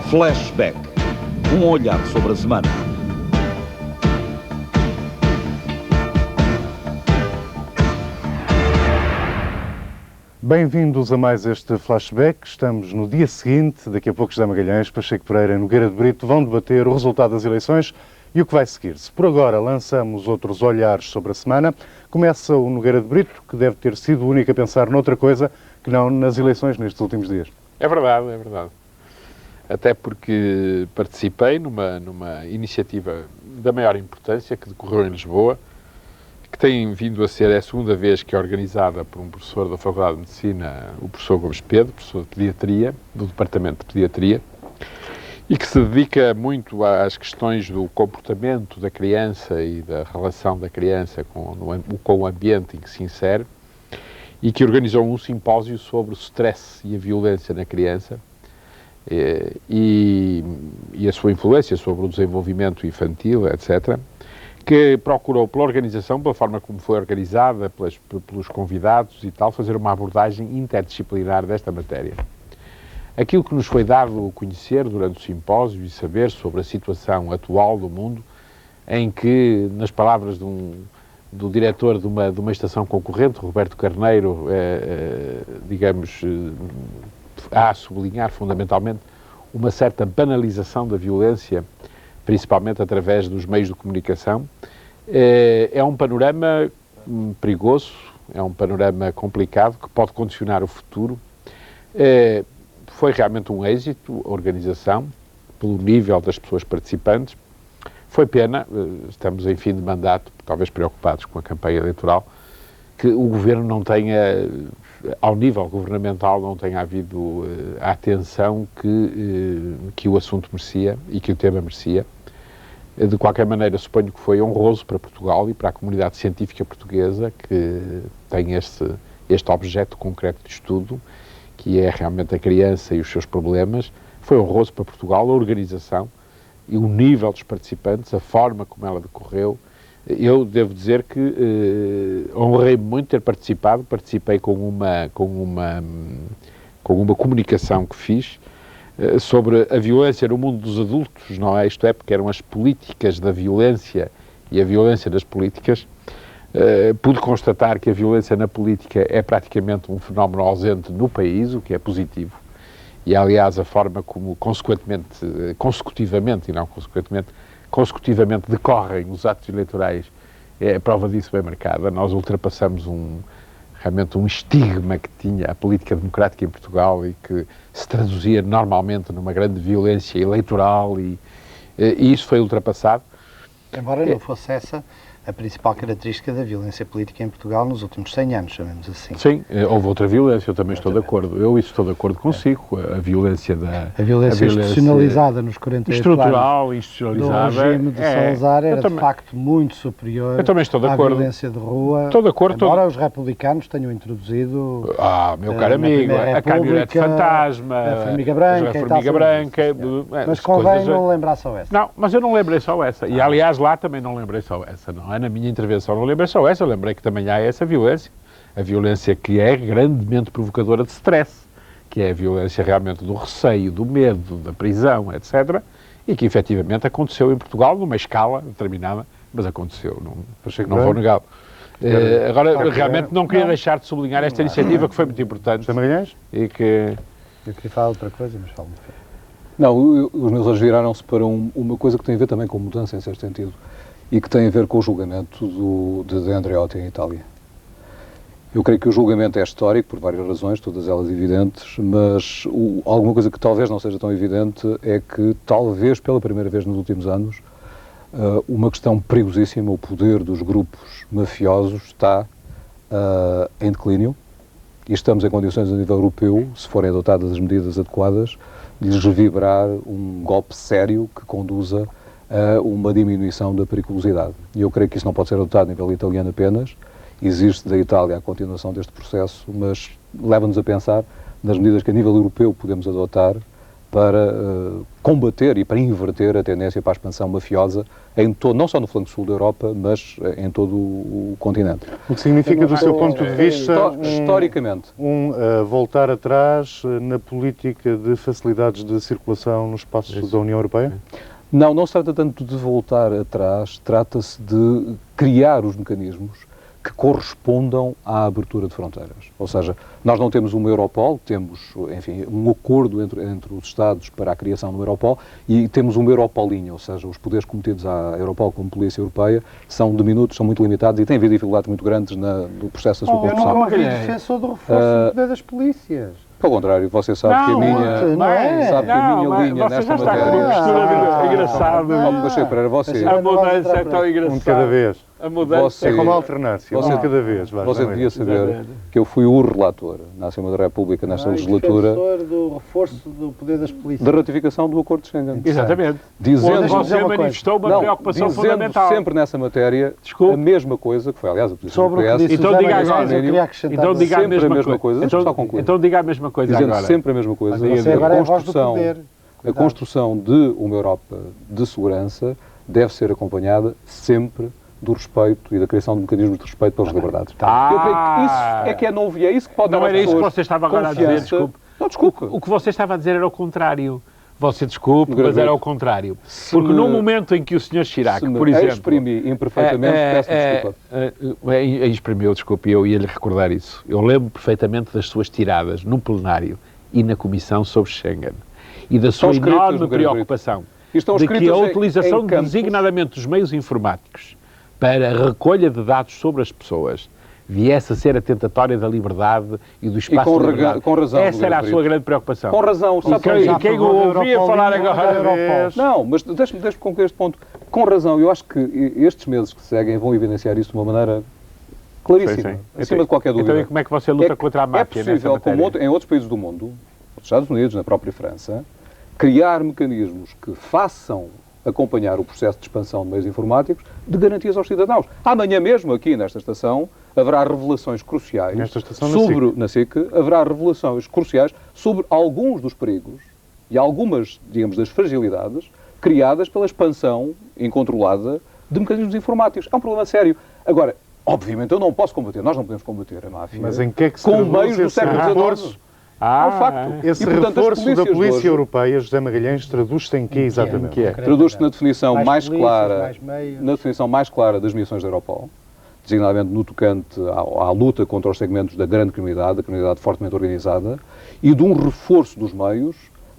Flashback. Um olhar sobre a semana. Bem-vindos a mais este Flashback. Estamos no dia seguinte, daqui a pouco José Magalhães, Pacheco Pereira e Nogueira de Brito vão debater o resultado das eleições e o que vai seguir-se. Por agora lançamos outros olhares sobre a semana. Começa o Nogueira de Brito, que deve ter sido o único a pensar noutra coisa que não nas eleições nestes últimos dias. É verdade, é verdade. Até porque participei numa iniciativa da maior importância que decorreu em Lisboa, que tem vindo a ser a segunda vez que é organizada por um professor da Faculdade de Medicina, o professor Gomes Pedro, professor de Pediatria, do Departamento de Pediatria, e que se dedica muito às questões do comportamento da criança e da relação da criança com o ambiente em que se insere, e que organizou um simpósio sobre o stress e a violência na criança e a sua influência sobre o desenvolvimento infantil, etc., que procurou, pela organização, pela forma como foi organizada, pelos convidados e tal, fazer uma abordagem interdisciplinar desta matéria. Aquilo que nos foi dado conhecer durante o simpósio e saber sobre a situação atual do mundo, em que, nas palavras do diretor de uma estação concorrente, Roberto Carneiro, digamos, há a sublinhar fundamentalmente uma certa banalização da violência, principalmente através dos meios de comunicação. É um panorama perigoso, é um panorama complicado, que pode condicionar o futuro. Foi realmente um êxito a organização, pelo nível das pessoas participantes. Foi pena, estamos em fim de mandato, talvez preocupados com a campanha eleitoral, que o Governo não tenha, ao nível governamental, não tenha havido a atenção que o assunto merecia e que o tema merecia. De qualquer maneira, suponho que foi honroso para Portugal e para a comunidade científica portuguesa, que tem este objeto concreto de estudo, que é realmente a criança e os seus problemas. Foi honroso para Portugal a organização e o nível dos participantes, a forma como ela decorreu. Eu devo dizer que honrei-me muito ter participado, participei com uma comunicação que fiz sobre a violência no mundo dos adultos, não é? Isto é, porque eram as políticas da violência e a violência das políticas. Pude constatar que a violência na política é praticamente um fenómeno ausente no país, o que é positivo. E, aliás, a forma como consecutivamente decorrem os atos eleitorais é a prova disso bem marcada. Nós ultrapassamos realmente um estigma que tinha a política democrática em Portugal e que se traduzia normalmente numa grande violência eleitoral e isso foi ultrapassado. Embora não fosse essa a principal característica da violência política em Portugal nos últimos 100 anos, chamemos assim. Sim, houve outra violência, eu também estou de acordo. Eu estou de acordo consigo, a violência institucionalizada nos 48 estrutural, anos institucionalizada. do regime de Salazar era de facto muito superior à violência de rua, estou de acordo, embora os republicanos tenham introduzido meu caro amigo, a caminhonete fantasma, a formiga branca, mas convém não lembrar só essa. Não, mas eu não lembrei só essa, e aliás lá também não lembrei só essa, não é? Na minha intervenção não lembrei só essa, eu lembrei que também há essa violência, a violência que é grandemente provocadora de stress, que é a violência realmente do receio, do medo, da prisão, etc., e que efetivamente aconteceu em Portugal numa escala determinada, mas aconteceu, não vou negá-lo. Agora, realmente não queria deixar de sublinhar esta iniciativa que foi muito importante. E que... Eu queria falar outra coisa, mas falo. Não, os meus olhos viraram-se para uma coisa que tem a ver também com mudança, em certo sentido, e que tem a ver com o julgamento de Andreotti em Itália. Eu creio que o julgamento é histórico, por várias razões, todas elas evidentes, mas alguma coisa que talvez não seja tão evidente é que, talvez pela primeira vez nos últimos anos, uma questão perigosíssima, o poder dos grupos mafiosos está em declínio e estamos em condições a nível europeu, se forem adotadas as medidas adequadas, de lhes vibrar um golpe sério que conduza a uma diminuição da periculosidade. E eu creio que isso não pode ser adotado a nível italiano apenas, existe da Itália a continuação deste processo, mas leva-nos a pensar nas medidas que a nível europeu podemos adotar para combater e para inverter a tendência para a expansão mafiosa em todo, não só no flanco sul da Europa, mas em todo o continente. O que significa, do seu ponto de vista, historicamente, voltar atrás na política de facilidades de circulação no espaço da União Europeia? Não se trata tanto de voltar atrás, trata-se de criar os mecanismos que correspondam à abertura de fronteiras. Ou seja, nós não temos uma Europol, temos, enfim, um acordo entre os Estados para a criação do Europol e temos uma Europolinha, ou seja, os poderes cometidos à Europol como Polícia Europeia são diminutos, são muito limitados e têm havido dificuldades muito grandes no processo da sua Eu construção. não ouvi defensor do reforço do poder das polícias. Pelo contrário, você sabe que a minha linha nesta Está com uma matéria... postura engraçada. Pacheco Pereira, você... A mudança é tão engraçada. Um de cada vez. A mudança É como a alternância, um de cada vez. Você devia saber que eu fui o relator na Assembleia da República nesta legislatura Defensor do reforço do poder das polícias. da ratificação do Acordo de Schengen. Exatamente. Dizendo, Você manifestou uma preocupação dizendo fundamental. sempre nessa matéria Desculpe. a mesma coisa, que foi aliás a posição Sobre do o que PS, disse Então o José diga Magalhães, agora. eu queria acrescentar. Então diga a Sempre a mesma mesma coisa. coisa. Só concluir. Então diga a mesma coisa dizendo agora. sempre a mesma coisa, Você agora é a voz do poder. a construção de uma Europa de segurança deve ser acompanhada sempre do respeito e da criação de mecanismos de respeito pelas liberdades. Ah. Eu creio que isso é que é novo e é isso que pode dar Não às era isso que pessoas você estava agora a dizer, confiança. desculpe. Não, desculpe. O que você estava a dizer era o contrário. Você desculpe, No mas gravete. era o contrário. Se Porque me- no momento em que o Sr. Chirac, Se me por exemplo... exprimi imperfeitamente, peço desculpa. Exprimiu, desculpe, eu ia-lhe recordar isso. Eu lembro perfeitamente das suas tiradas no plenário e na Comissão sobre Schengen. E da sua escritas enorme no gravete. preocupação E estão de que a escritas utilização em campos. designadamente dos meios informáticos para a recolha de dados sobre as pessoas viesse a ser atentatória da liberdade e do espaço de liberdade. com razão, Essa era a Dr. sua grande preocupação. Com razão, sabe Quem o ouvia falar agora... Não, mas deixe-me concluir este ponto. Com razão, eu acho que estes meses que se seguem vão evidenciar isso de uma maneira claríssima, acima de qualquer dúvida. Então e como é que você luta contra a máfia nessa possível, matéria? como em outros países do mundo, nos Estados Unidos, na própria França, criar mecanismos que façam acompanhar o processo de expansão de meios informáticos de garantias aos cidadãos. Amanhã mesmo, aqui nesta estação, haverá revelações cruciais Nesta estação, na SIC, haverá revelações cruciais sobre alguns dos perigos e algumas, digamos, das fragilidades criadas pela expansão incontrolada de mecanismos informáticos. É um problema sério. Agora, obviamente, eu não posso combater, nós não podemos combater a máfia Mas em que é que se com traduz meios do esse século reforço? XIX. É um facto. Esse E, portanto, as reforço da polícias de Polícia hoje Europeia, José Magalhães, traduz-se em quê exatamente? traduz-se na definição mais polícias, clara, mais meios. na definição mais clara das missões da Europol, designadamente no tocante à luta contra os segmentos da grande criminalidade, da criminalidade fortemente organizada, e de um reforço dos meios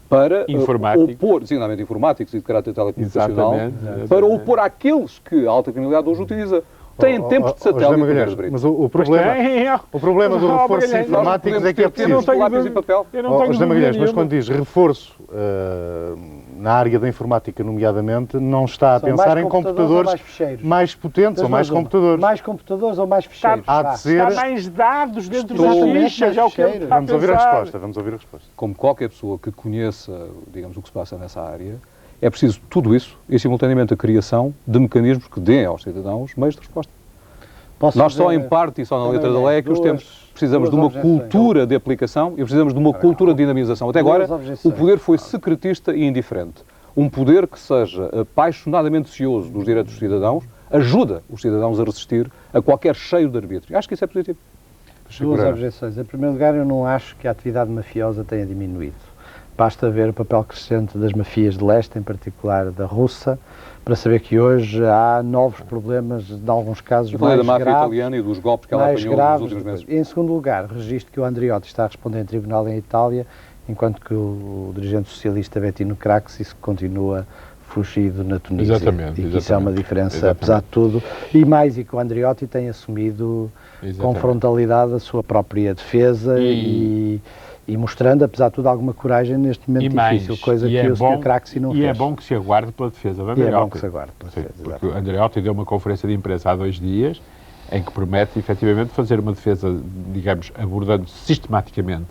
para Informáticos. opor, designadamente informáticos e de caráter telecomunicacional, Exatamente. para opor àqueles que a alta criminalidade hoje utiliza. Têm tempos de José satélite. Magalhães, mas o problema do reforço informático é que é preciso. Lápis e papel. Eu não tenho José Magalhães, mas nenhuma. quando diz reforço na área da informática, nomeadamente, não está a São pensar mais em computadores ou computadores mais ficheiros? mais potentes ou mais computadores. Mais computadores ou mais ficheiros? Há de ser... Há mais dados dentro Exatamente, das fichas, é o que ele mais está a Vamos ouvir a pensar. resposta, vamos ouvir a resposta. Como qualquer pessoa que conheça, digamos, o que se passa nessa área, é preciso tudo isso e, simultaneamente, a criação de mecanismos que deem aos cidadãos meios de resposta. Nós só em parte e só na letra da lei é que os temos. Precisamos de uma cultura de aplicação e precisamos de uma cultura de dinamização. Até agora, o poder foi secretista e indiferente. Um poder que seja apaixonadamente cioso dos direitos dos cidadãos ajuda os cidadãos a resistir a qualquer cheio de arbítrio. Acho que isso é positivo. Duas objeções. Em primeiro lugar, eu não acho que a atividade mafiosa tenha diminuído. Basta ver o papel crescente das mafias de leste, em particular da russa, para saber que hoje há novos problemas, em alguns casos, Eu falei mais da máfia graves. italiana e dos golpes que ela mais apanhou graves. nos últimos meses. Em segundo lugar, registro que o Andriotti está a responder em tribunal em Itália, enquanto que o dirigente socialista Bettino Craxi continua fugido na Tunísia. Exatamente, E que isso é uma exatamente. diferença, Exatamente. apesar de tudo. E mais, e que o Andriotti tem assumido com Exatamente. frontalidade a sua própria defesa e mostrando, apesar de tudo, alguma coragem neste momento difícil, coisa que o Sr. Craxi não fez. E é bom que se aguarde pela defesa da E é Andreotti. bom que se aguarde pela Sim, defesa, porque o Andreotti deu uma conferência de imprensa há 2 dias em que promete, efetivamente, fazer uma defesa, digamos, abordando sistematicamente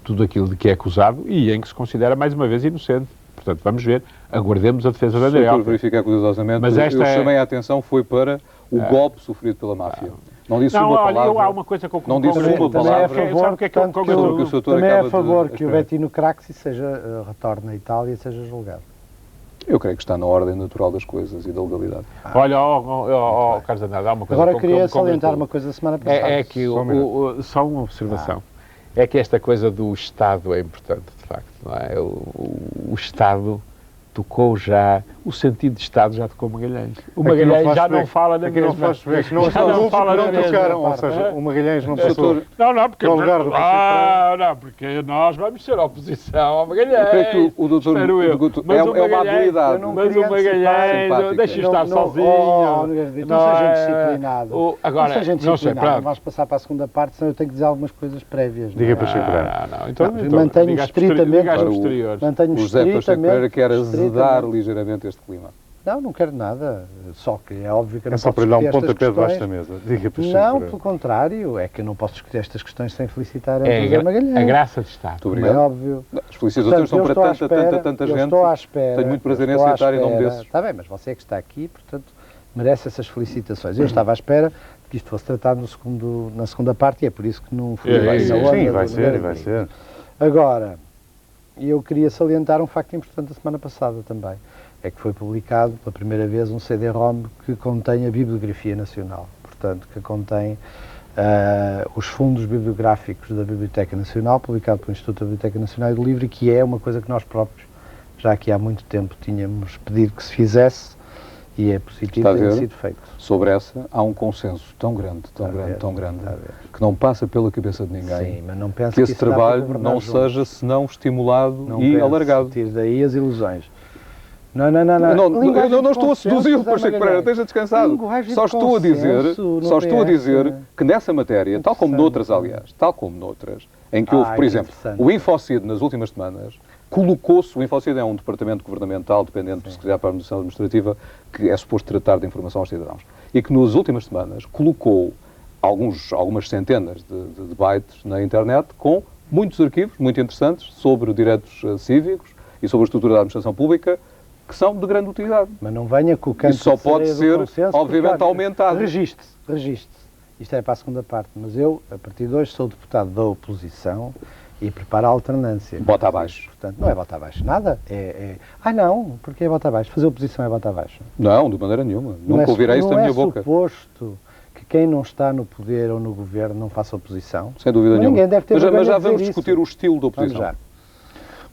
tudo aquilo de que é acusado e em que se considera, mais uma vez, inocente. Portanto, vamos ver, aguardemos a defesa da Só para Andreotti. verificar curiosamente, Mas esta eu é- chamei a atenção foi para o golpe sofrido pela máfia. Não disse Não, uma olha, palavra. há uma coisa que eu Não disse concordo. uma palavra. Sabe o que é que eu sobre o que o concordo? Sr. Doutor Também é acaba a favor de que o explicar. Bettino Craxi retorne à Itália e seja julgado. Eu creio que está na ordem natural das coisas e da legalidade. Olha, Carlos Andrade, há uma coisa Agora que eu queria me salientar congratulo. uma coisa da semana passada. É que só uma observação. É que esta coisa do Estado é importante, de facto, não é? O Estado tocou já, o sentido de Estado já tocou Magalhães. O Magalhães já não fala na Aqui não mesma. faz bem, não, Já não fala na não mesma tocaram, ou parte, seja, não é? o Magalhães não passou. Não, porque... No lugar do não, porque nós vamos ser oposição ao Magalhães. Eu creio que o doutor espero eu. é uma habilidade. Mas o Magalhães, deixa estar sozinho. Não seja disciplinado. Agora, não seja não sei, disciplinado. pronto. Vais passar para a segunda parte, senão eu tenho que dizer algumas coisas prévias. Diga para Chico Pereira. Não, então mantenho diga às estritamente- diga às Agora, posteriores. Mantenho O José Pacheco Pereira quer azedar estritamente- ligeiramente este clima. Não quero nada. Só que é óbvio que eu É não só posso para lhe dar um discutir estas pontapé debaixo da questões. mesa. Diga para Chico Não, Pereira. pelo contrário, é que eu não posso discutir estas questões sem felicitar a É José Magalhães. a graça de Estado. Muito Como é obrigado. óbvio. As felicitações são para tanta Eu gente. estou à espera. Tenho muito prazer em eu estou à aceitar em nome espera. desses. Está bem, mas você é que está aqui, portanto, merece essas felicitações. Eu estava à espera de que isto fosse tratado na segunda parte e é por isso que não fui É, bem na onda Sim, do vai ser, Nogueira vai Brito. ser. Agora, eu queria salientar um facto importante da semana passada também. É que foi publicado pela primeira vez um CD-ROM que contém a bibliografia nacional. Portanto, que contém os fundos bibliográficos da Biblioteca Nacional, publicado pelo Instituto da Biblioteca Nacional do Livro, e que é uma coisa que nós próprios, já aqui há muito tempo, tínhamos pedido que se fizesse, e é positivo Está a ter ver? sido feito. Sobre essa, há um consenso tão grande, Está a ver, está a ver. que não passa pela cabeça de ninguém. Sim, mas não penso Que esse isso dá para trabalho governar não juntos. seja senão estimulado Não e penso, alargado. tire daí as ilusões. Não. Eu Linguagem não de estou a consenso, seduzi-lo, José Pacheco Pereira, Magalhães. esteja descansado. Linguagem Só de estou a dizer, consenso no só estou a PS. dizer que nessa matéria, tal como noutras, Interessante. aliás, tal como noutras, em que houve, por que exemplo, interessante. o Infocid nas últimas semanas, colocou-se, o Infocid é um departamento governamental dependente, se quiser, para a administração administrativa, que é suposto tratar de informação aos cidadãos, e que nas últimas semanas colocou algumas centenas de bytes na internet com muitos arquivos muito interessantes sobre direitos cívicos e sobre a estrutura da administração pública, que são de grande utilidade. Mas não venha com o canto Isso só de sereia pode do ser, consenso, obviamente, porque, olha, aumentado. Registre-se. Isto é para a segunda parte, mas eu, a partir de hoje, sou deputado da oposição e preparo a alternância. Bota abaixo. Portanto, não é bota abaixo, nada. Não, porque é bota abaixo. Fazer oposição é bota abaixo. Não, de maneira nenhuma. Não Nunca ouvirá isso da minha Não é boca. suposto que quem não está no poder ou no governo não faça oposição. Sem dúvida Ninguém nenhuma. deve ter Mas vergonha já de vamos dizer discutir isso. o estilo da Vamos oposição. já.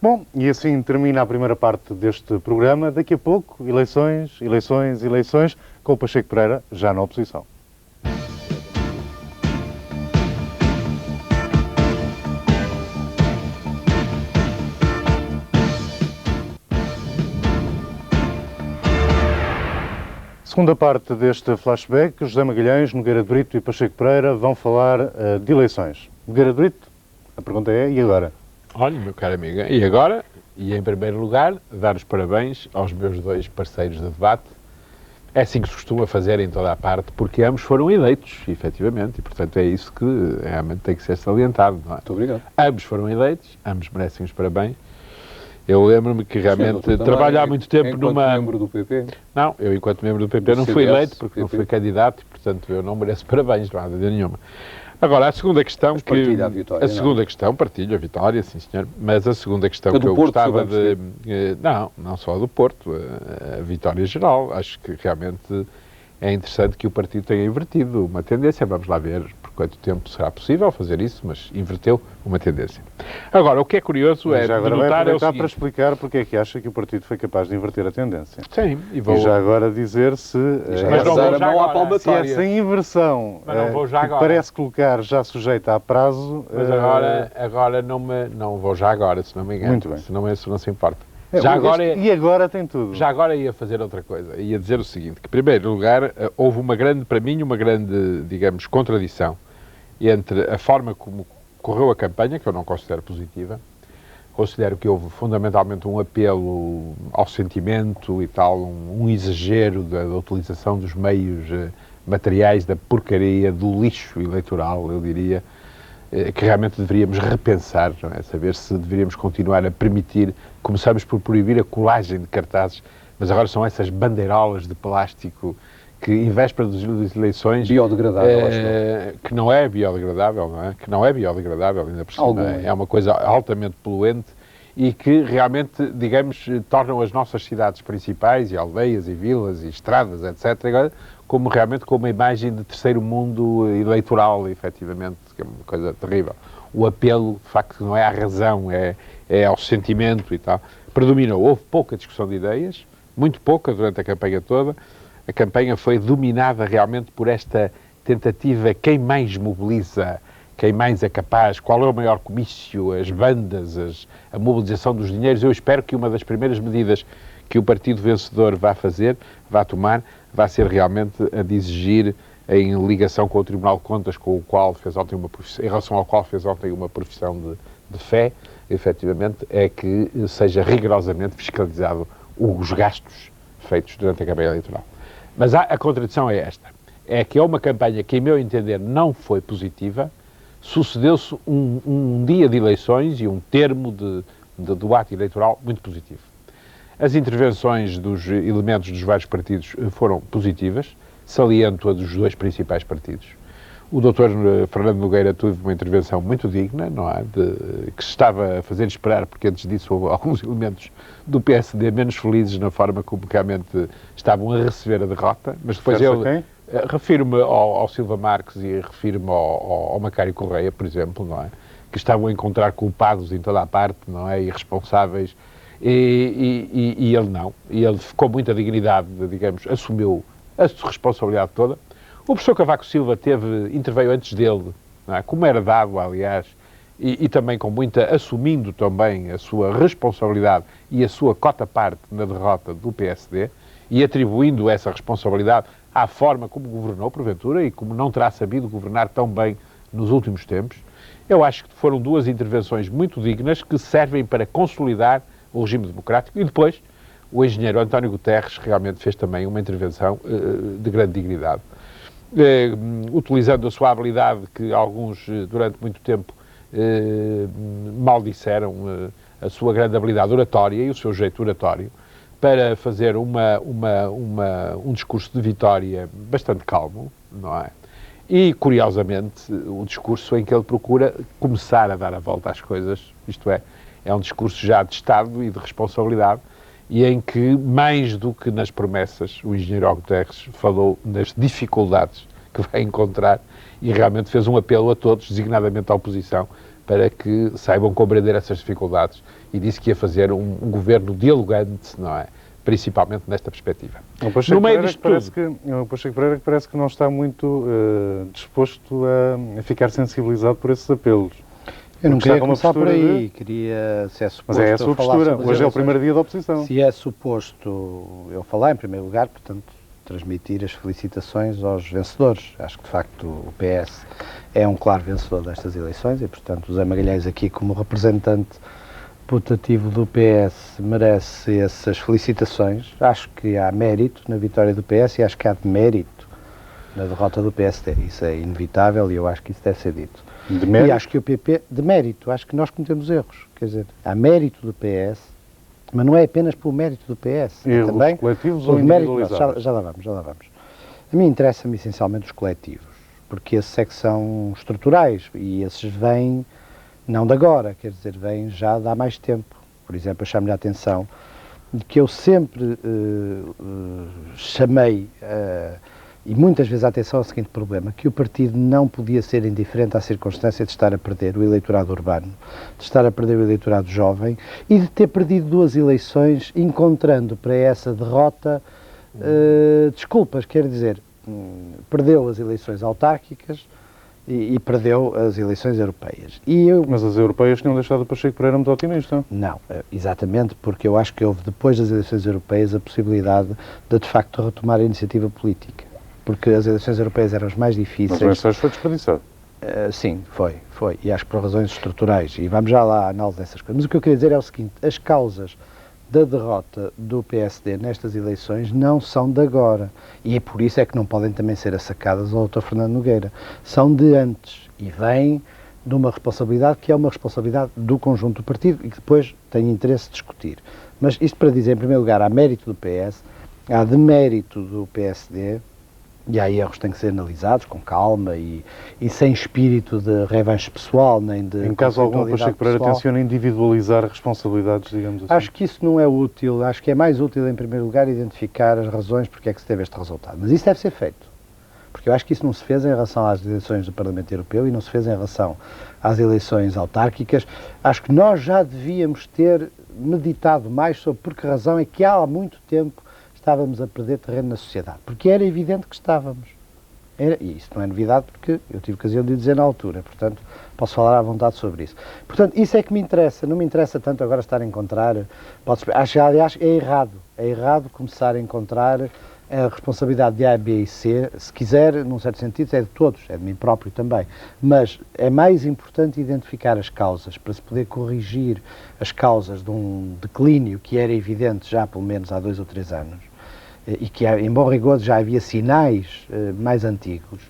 Bom, e assim termina a primeira parte deste programa. Daqui a pouco, eleições, com o Pacheco Pereira já na oposição. Segunda parte deste flashback, José Magalhães, Nogueira de Brito e Pacheco Pereira vão falar de eleições. Nogueira de Brito, a pergunta é, e agora? Olha, meu caro amigo, e agora, e em primeiro lugar, dar os parabéns aos meus dois parceiros de debate. É assim que se costuma fazer em toda a parte, porque ambos foram eleitos, efetivamente, e portanto é isso que realmente tem que ser salientado, não é? Muito obrigado. Ambos foram eleitos, ambos merecem os parabéns. Eu lembro-me que realmente Sim, trabalho há muito tempo enquanto numa... membro do PP. Não, eu enquanto membro do PP não Do fui CDS, eleito porque não PP. fui candidato e, portanto, eu não mereço parabéns, não há dúvida nenhuma. Agora, a segunda questão Mas que... partilha a vitória, A segunda questão, partilho a vitória, sim senhor, mas a segunda questão A que do eu Porto, gostava só de... Não só a do Porto, a vitória geral. Acho que realmente é interessante que o partido tenha invertido uma tendência. Vamos lá ver por quanto tempo será possível fazer isso, mas inverteu uma tendência. Agora, o que é curioso é já de agora vai notar é o aproveitar para seguinte... explicar porque é que acha que o partido foi capaz de inverter a tendência. Sim, e vou... E já agora dizer se Mas não dar vou a já mão à agora. palmatória. essa inversão Mas não vou já que agora. parece colocar já sujeita a prazo... Mas agora não vou já agora, se não me engano. Muito bem. Se não se importa. Já e agora tem tudo. Já agora ia fazer outra coisa. Ia dizer o seguinte, que em primeiro lugar houve para mim, uma grande, digamos, contradição entre a forma como correu a campanha, que eu não considero positiva. Considero que houve fundamentalmente um apelo ao sentimento e tal, um exagero da utilização dos meios materiais, da porcaria, do lixo eleitoral, eu diria, que realmente deveríamos repensar, não é? Saber se deveríamos continuar a permitir. Começamos por proibir a colagem de cartazes, mas agora são essas bandeirolas de plástico que em véspera das eleições... Biodegradável, acho que não é biodegradável, não é? Que não é biodegradável, ainda por cima. É uma coisa altamente poluente e que realmente, digamos, tornam as nossas cidades principais, e aldeias, e vilas, e estradas, etc., agora, como realmente com uma imagem de terceiro mundo eleitoral, efetivamente, que é uma coisa terrível. O apelo, de facto, não é à razão, é ao sentimento e tal. Predominou. Houve pouca discussão de ideias, muito pouca durante a campanha toda. A campanha foi dominada realmente por esta tentativa, quem mais mobiliza, quem mais é capaz, qual é o maior comício, as bandas, a mobilização dos dinheiros. Eu espero que uma das primeiras medidas que o partido vencedor vai tomar, vai ser realmente a de exigir, em ligação com o Tribunal de Contas, com o qual fez ontem em relação ao qual fez ontem uma profissão de fé, efetivamente, é que seja rigorosamente fiscalizado os gastos feitos durante a campanha eleitoral. Mas a contradição é esta, é que é uma campanha que, em meu entender, não foi positiva, sucedeu-se um dia de eleições e um termo do ato eleitoral muito positivo. As intervenções dos elementos dos vários partidos foram positivas, saliento a dos dois principais partidos. O Dr. Fernando Nogueira teve uma intervenção muito digna, não é? Que se estava a fazer esperar, porque antes disso houve alguns elementos do PSD menos felizes na forma como realmente estavam a receber a derrota, mas depois refiro-me ao Silva Marques e refiro-me ao Macário Correia, por exemplo, não é? Que estavam a encontrar culpados em toda a parte, não é? E responsáveis, e ele não. E ele, com muita dignidade, digamos, assumiu a responsabilidade toda. O professor Cavaco Silva interveio antes dele, não é? Como era dado, aliás, e também assumindo também a sua responsabilidade e a sua cota-parte na derrota do PSD, e atribuindo essa responsabilidade à forma como governou, porventura, e como não terá sabido governar tão bem nos últimos tempos. Eu acho que foram duas intervenções muito dignas que servem para consolidar o regime democrático, e depois o engenheiro António Guterres realmente fez também uma intervenção de grande dignidade. Utilizando a sua habilidade, que alguns durante muito tempo maldisseram, a sua grande habilidade oratória e o seu jeito oratório, para fazer um discurso de vitória bastante calmo, não é? E, curiosamente, o discurso em que ele procura começar a dar a volta às coisas, isto é um discurso já de Estado e de responsabilidade, e em que, mais do que nas promessas, o engenheiro Guterres falou das dificuldades que vai encontrar e realmente fez um apelo a todos, designadamente à oposição, para que saibam compreender essas dificuldades, e disse que ia fazer um governo dialogante, não é? Principalmente nesta perspectiva. No meio disto tudo... O Pacheco Pereira parece que não está muito disposto a ficar sensibilizado por esses apelos. Eu não queria começar por aí, queria, se é suposto... Mas é a sua postura, hoje é o primeiro dia da oposição. Se é suposto eu falar, em primeiro lugar, portanto, transmitir as felicitações aos vencedores. Acho que, de facto, o PS é um claro vencedor destas eleições e, portanto, o José Magalhães aqui, como representante putativo do PS, merece essas felicitações. Acho que há mérito na vitória do PS e acho que há mérito na derrota do PSD. Isso é inevitável e eu acho que isso deve ser dito. De mérito? E acho que o PP, de mérito, acho que nós cometemos erros. Quer dizer, há mérito do PS, mas não é apenas pelo mérito do PS. Erros também coletivos ou mérito, individualizados? já lá vamos. A mim interessa-me essencialmente os coletivos, porque esses é que são estruturais e esses vêm não de agora, quer dizer, vêm já de há mais tempo. Por exemplo, eu chamo-lhe a atenção de que eu sempre chamei, e muitas vezes a atenção ao seguinte problema, que o partido não podia ser indiferente à circunstância de estar a perder o eleitorado urbano, de estar a perder o eleitorado jovem e de ter perdido duas eleições, encontrando para essa derrota desculpas, quer dizer, perdeu as eleições autárquicas e perdeu as eleições europeias. Mas as europeias tinham deixado o Pacheco Pereira muito otimista. Não, exatamente, porque eu acho que houve depois das eleições europeias a possibilidade de facto retomar a iniciativa política. Porque as eleições europeias eram as mais difíceis. Mas o mensagens foi desperdiçado. Sim, foi. E acho que por razões estruturais. E vamos já lá à análise dessas coisas. Mas o que eu queria dizer é o seguinte, as causas da derrota do PSD nestas eleições não são de agora. E é por isso é que não podem também ser assacadas ao Dr. Fernando Nogueira. São de antes. E vêm de uma responsabilidade que é uma responsabilidade do conjunto do partido e que depois tem interesse de discutir. Mas isto para dizer, em primeiro lugar, há mérito do PS, há demérito do PSD E há erros que têm que ser analisados com calma e sem espírito de revanche pessoal, nem de... Em caso algum, o Pacheco Pereira pessoal. tenciona individualizar responsabilidades, digamos assim. Acho que isso não é útil. Acho que é mais útil, em primeiro lugar, identificar as razões porque é que se teve este resultado. Mas isso deve ser feito. Porque eu acho que isso não se fez em relação às eleições do Parlamento Europeu e não se fez em relação às eleições autárquicas. Acho que nós já devíamos ter meditado mais sobre por que razão é que há muito tempo estávamos a perder terreno na sociedade. Porque era evidente que estávamos. E isso não é novidade porque eu tive ocasião de o dizer na altura. Portanto, posso falar à vontade sobre isso. Portanto, isso é que me interessa. Não me interessa tanto agora estar a encontrar... Acho, aliás, é errado. É errado começar a encontrar a responsabilidade de A, B e C, se quiser, num certo sentido, é de todos, é de mim próprio também. Mas é mais importante identificar as causas, para se poder corrigir as causas de um declínio que era evidente já pelo menos há 2 ou 3 anos, e que, em bom rigor, já havia sinais mais antigos,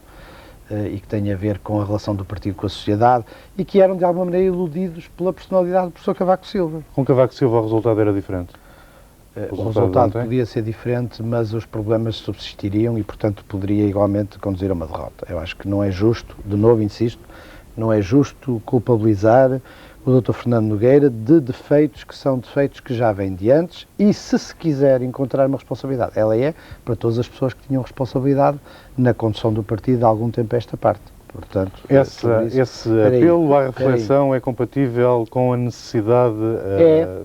e que têm a ver com a relação do partido com a sociedade, e que eram, de alguma maneira, iludidos pela personalidade do professor Cavaco Silva. Com Cavaco Silva o resultado era diferente? O resultado podia ser diferente, mas os problemas subsistiriam e, portanto, poderia igualmente conduzir a uma derrota. Eu acho que não é justo, de novo insisto, não é justo culpabilizar o Dr. Fernando Nogueira de defeitos que são defeitos que já vêm de antes e, se quiser encontrar uma responsabilidade, ela é para todas as pessoas que tinham responsabilidade na condução do partido há algum tempo a esta parte. Portanto, esse apelo à reflexão é compatível com a necessidade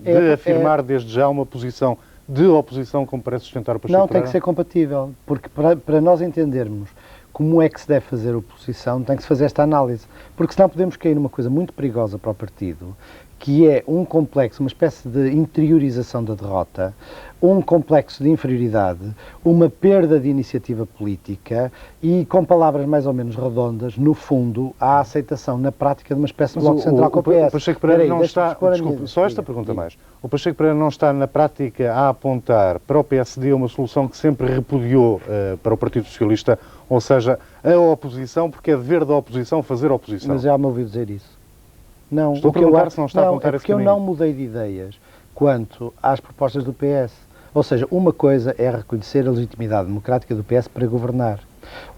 de afirmar desde já uma posição de oposição como parece sustentar o Pacheco Não, Pereira? tem que ser compatível, porque para nós entendermos como é que se deve fazer oposição, tem que se fazer esta análise, porque senão podemos cair numa coisa muito perigosa para o partido, que é um complexo, uma espécie de interiorização da derrota, um complexo de inferioridade, uma perda de iniciativa política e, com palavras mais ou menos redondas, no fundo, a aceitação na prática de uma espécie de bloco central com o PS. O Pacheco Pereira não está... Desculpe, só esta pergunta mais. O Pacheco Pereira não está, na prática, a apontar para o PSD uma solução que sempre repudiou para o Partido Socialista, ou seja, a oposição, porque é dever da oposição fazer oposição. Mas já me ouviu dizer isso. Não, estou a perguntar se não está a apontar esse caminho. Porque eu não mudei de ideias quanto às propostas do PS. Ou seja, uma coisa é reconhecer a legitimidade democrática do PS para governar.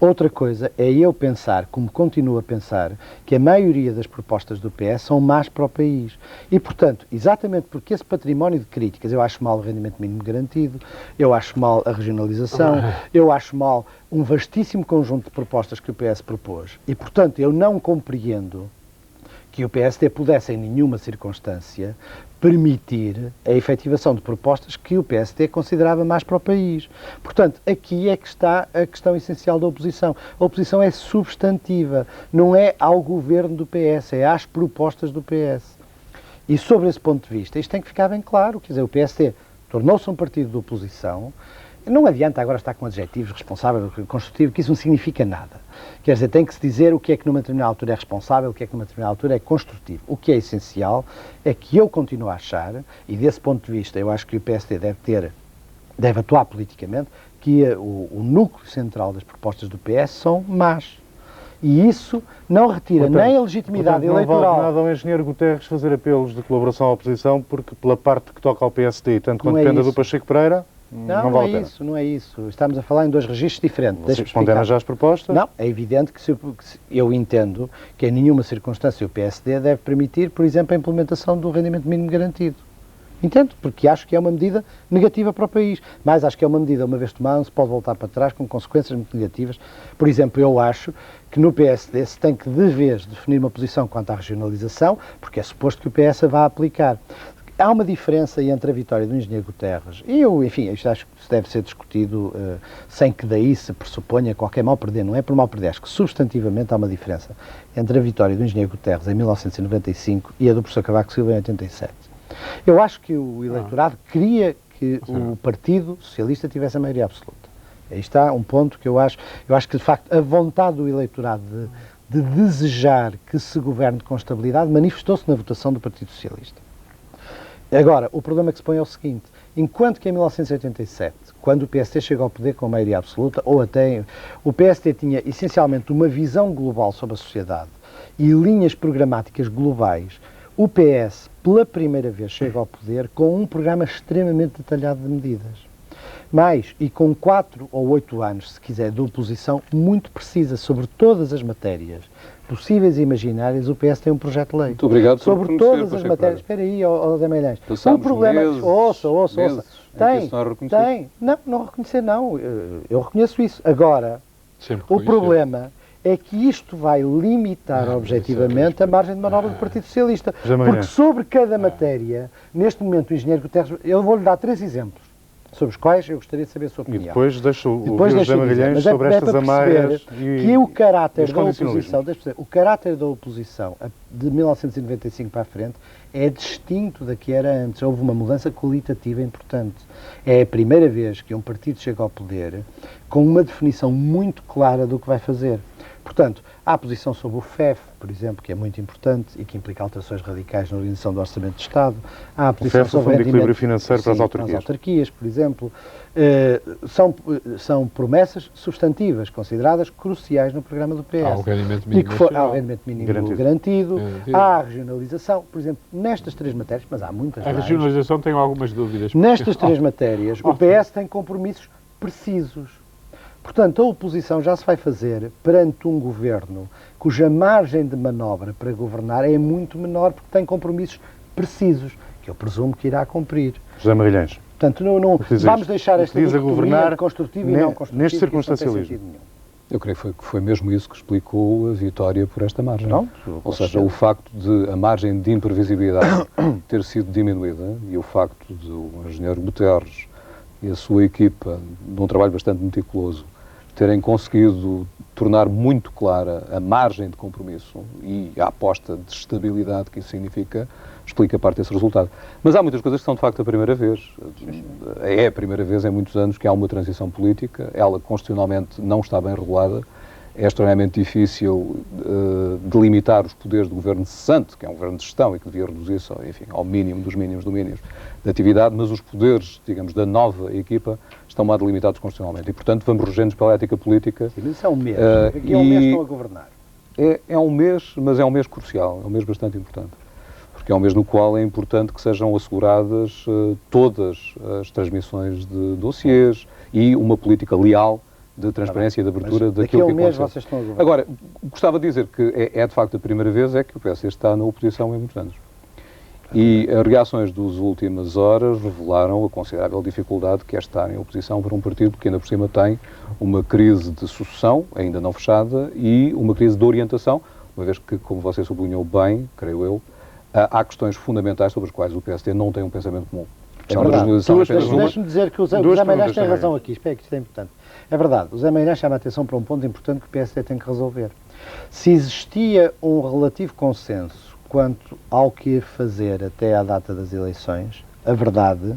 Outra coisa é eu pensar, como continuo a pensar, que a maioria das propostas do PS são más para o país. E, portanto, exatamente porque esse património de críticas, eu acho mal o rendimento mínimo garantido, eu acho mal a regionalização, eu acho mal um vastíssimo conjunto de propostas que o PS propôs. E, portanto, eu não compreendo que o PSD pudesse, em nenhuma circunstância, permitir a efetivação de propostas que o PSD considerava mais para o país. Portanto, aqui é que está a questão essencial da oposição. A oposição é substantiva, não é ao governo do PS, é às propostas do PS. E sobre esse ponto de vista, isto tem que ficar bem claro, quer dizer, o PSD tornou-se um partido de oposição. Não adianta agora estar com adjetivos responsável, construtivo, que isso não significa nada. Quer dizer, tem que se dizer o que é que numa determinada altura é responsável, o que é que numa determinada altura é construtivo. O que é essencial é que eu continuo a achar, e desse ponto de vista eu acho que o PSD deve atuar politicamente, que o núcleo central das propostas do PS são más. E isso não retira, portanto, nem a legitimidade eleitoral. Não vale nada ao engenheiro Guterres fazer apelos de colaboração à oposição, porque pela parte que toca ao PSD, tanto quanto depende do Pacheco Pereira, não vale a pena. Não é isso. Estamos a falar em 2 registros diferentes. Vocês responderam já às propostas? Não, é evidente que eu entendo que em nenhuma circunstância o PSD deve permitir, por exemplo, a implementação do rendimento mínimo garantido. Entendo, porque acho que é uma medida negativa para o país. Mas acho que é uma medida, uma vez tomada, não se pode voltar para trás com consequências muito negativas. Por exemplo, eu acho que no PSD se tem que, de vez, definir uma posição quanto à regionalização, porque é suposto que o PS a vá aplicar. Há uma diferença entre a vitória do engenheiro Guterres e eu, enfim, isto acho que deve ser discutido sem que daí se pressuponha qualquer mal perder, não é por mal perder, acho que substantivamente há uma diferença entre a vitória do engenheiro Guterres em 1995 e a do professor Cavaco Silva em 87. Eu acho que o eleitorado queria que o Partido Socialista tivesse a maioria absoluta. Aí está um ponto que eu acho que de facto a vontade do eleitorado de desejar que se governe com estabilidade manifestou-se na votação do Partido Socialista. Agora, o problema que se põe é o seguinte, enquanto que em 1987, quando o PSD chega ao poder com a maioria absoluta, ou até o PSD tinha essencialmente uma visão global sobre a sociedade e linhas programáticas globais, o PS, pela primeira vez, chega ao poder com um programa extremamente detalhado de medidas. E com 4 ou 8 anos, se quiser, de oposição muito precisa sobre todas as matérias possíveis e imaginárias, o PS tem um projeto de lei. Muito obrigado por sobre reconhecer, todas as Pacheco matérias. Pereira. Espera aí, Zé Magalhães. O Passámos problema... meses, Ouça. meses em que isso não é reconhecido. Tem. Não reconhecer não. Eu reconheço isso. Agora, Sempre o reconheceu. problema é que isto vai limitar objetivamente a margem de manobra do Partido Socialista. José Magalhães. Porque sobre cada matéria, neste momento o engenheiro Guterres, eu vou-lhe dar 3 exemplos, sobre os quais eu gostaria de saber a sua E opinião. depois deixo o Depois José deixa-me dizer, Magalhães mas sobre estas para amarras perceber que o caráter os da condicionalismos. oposição, deixa-me dizer, o caráter da oposição de 1995 para a frente é distinto da que era antes. Houve uma mudança qualitativa importante. É a primeira vez que um partido chega ao poder com uma definição muito clara do que vai fazer. Portanto, há a posição sobre o FEF, por exemplo, que é muito importante e que implica alterações radicais na organização do Orçamento de Estado. Há a posição FEF, o sobre Fundo de Equilíbrio rendimento- Financeiro para as Sim, autarquias. por exemplo. São promessas substantivas, consideradas cruciais no programa do PS. Há o rendimento E mínimo que foi, há o nacional. rendimento mínimo Garantido. garantido, Garantido. há a regionalização, por exemplo, nestas 3 matérias, mas há muitas A mais. regionalização tem algumas dúvidas. Nestas 3 matérias, o Oh. PS tem compromissos precisos. Portanto, a oposição já se vai fazer perante um governo cuja margem de manobra para governar é muito menor porque tem compromissos precisos, que eu presumo que irá cumprir. José Magalhães. Portanto, não Utiliza vamos isto. deixar esta Utiliza dicotomia governar de construtivo e ne- não construtivo. neste que isso não tem circunstancialismo. sentido nenhum. Eu creio que foi mesmo isso que explicou a vitória por esta margem. Não? Ou seja, o facto de a margem de imprevisibilidade ter sido diminuída e o facto do engenheiro Guterres e a sua equipa, num trabalho bastante meticuloso, terem conseguido tornar muito clara a margem de compromisso e a aposta de estabilidade que isso significa, explica parte desse resultado. Mas há muitas coisas que são de facto a primeira vez. É a primeira vez em muitos anos que há uma transição política, ela constitucionalmente não está bem regulada, é extremamente difícil delimitar os poderes do governo cessante, que é um governo de gestão e que devia reduzir só, enfim, ao mínimo dos mínimos do mínimo da atividade, mas os poderes, digamos, da nova equipa estão mal delimitados constitucionalmente e, portanto, vamos regendo pela ética política. Sim, mas isso é um mês. Eh, Aqui é um mês e- estão a governar. É um mês, mas é um mês crucial, é um mês bastante importante. Porque é um mês no qual é importante que sejam asseguradas todas as transmissões de dossiês e uma política leal de transparência e de abertura Mas daqui a daquilo um que mês aconteceu. vocês estão a governar. Agora, gostava de dizer que é de facto a primeira vez é que o PS está na oposição em muitos anos. E as reações das últimas horas revelaram a considerável dificuldade que é estar em oposição para um partido que ainda por cima tem uma crise de sucessão, ainda não fechada, e uma crise de orientação, uma vez que, como você sublinhou bem, creio eu, há questões fundamentais sobre as quais o PSD não tem um pensamento comum. É A verdade. regionalização é apenas uma. Deixe-me dizer que o Zé Duas Magalhães perguntas tem também. razão aqui. Espera que isto é importante. É verdade, o Zé Magalhães chama a atenção para um ponto importante que o PSD tem que resolver. Se existia um relativo consenso quanto ao que ia fazer até à data das eleições, a verdade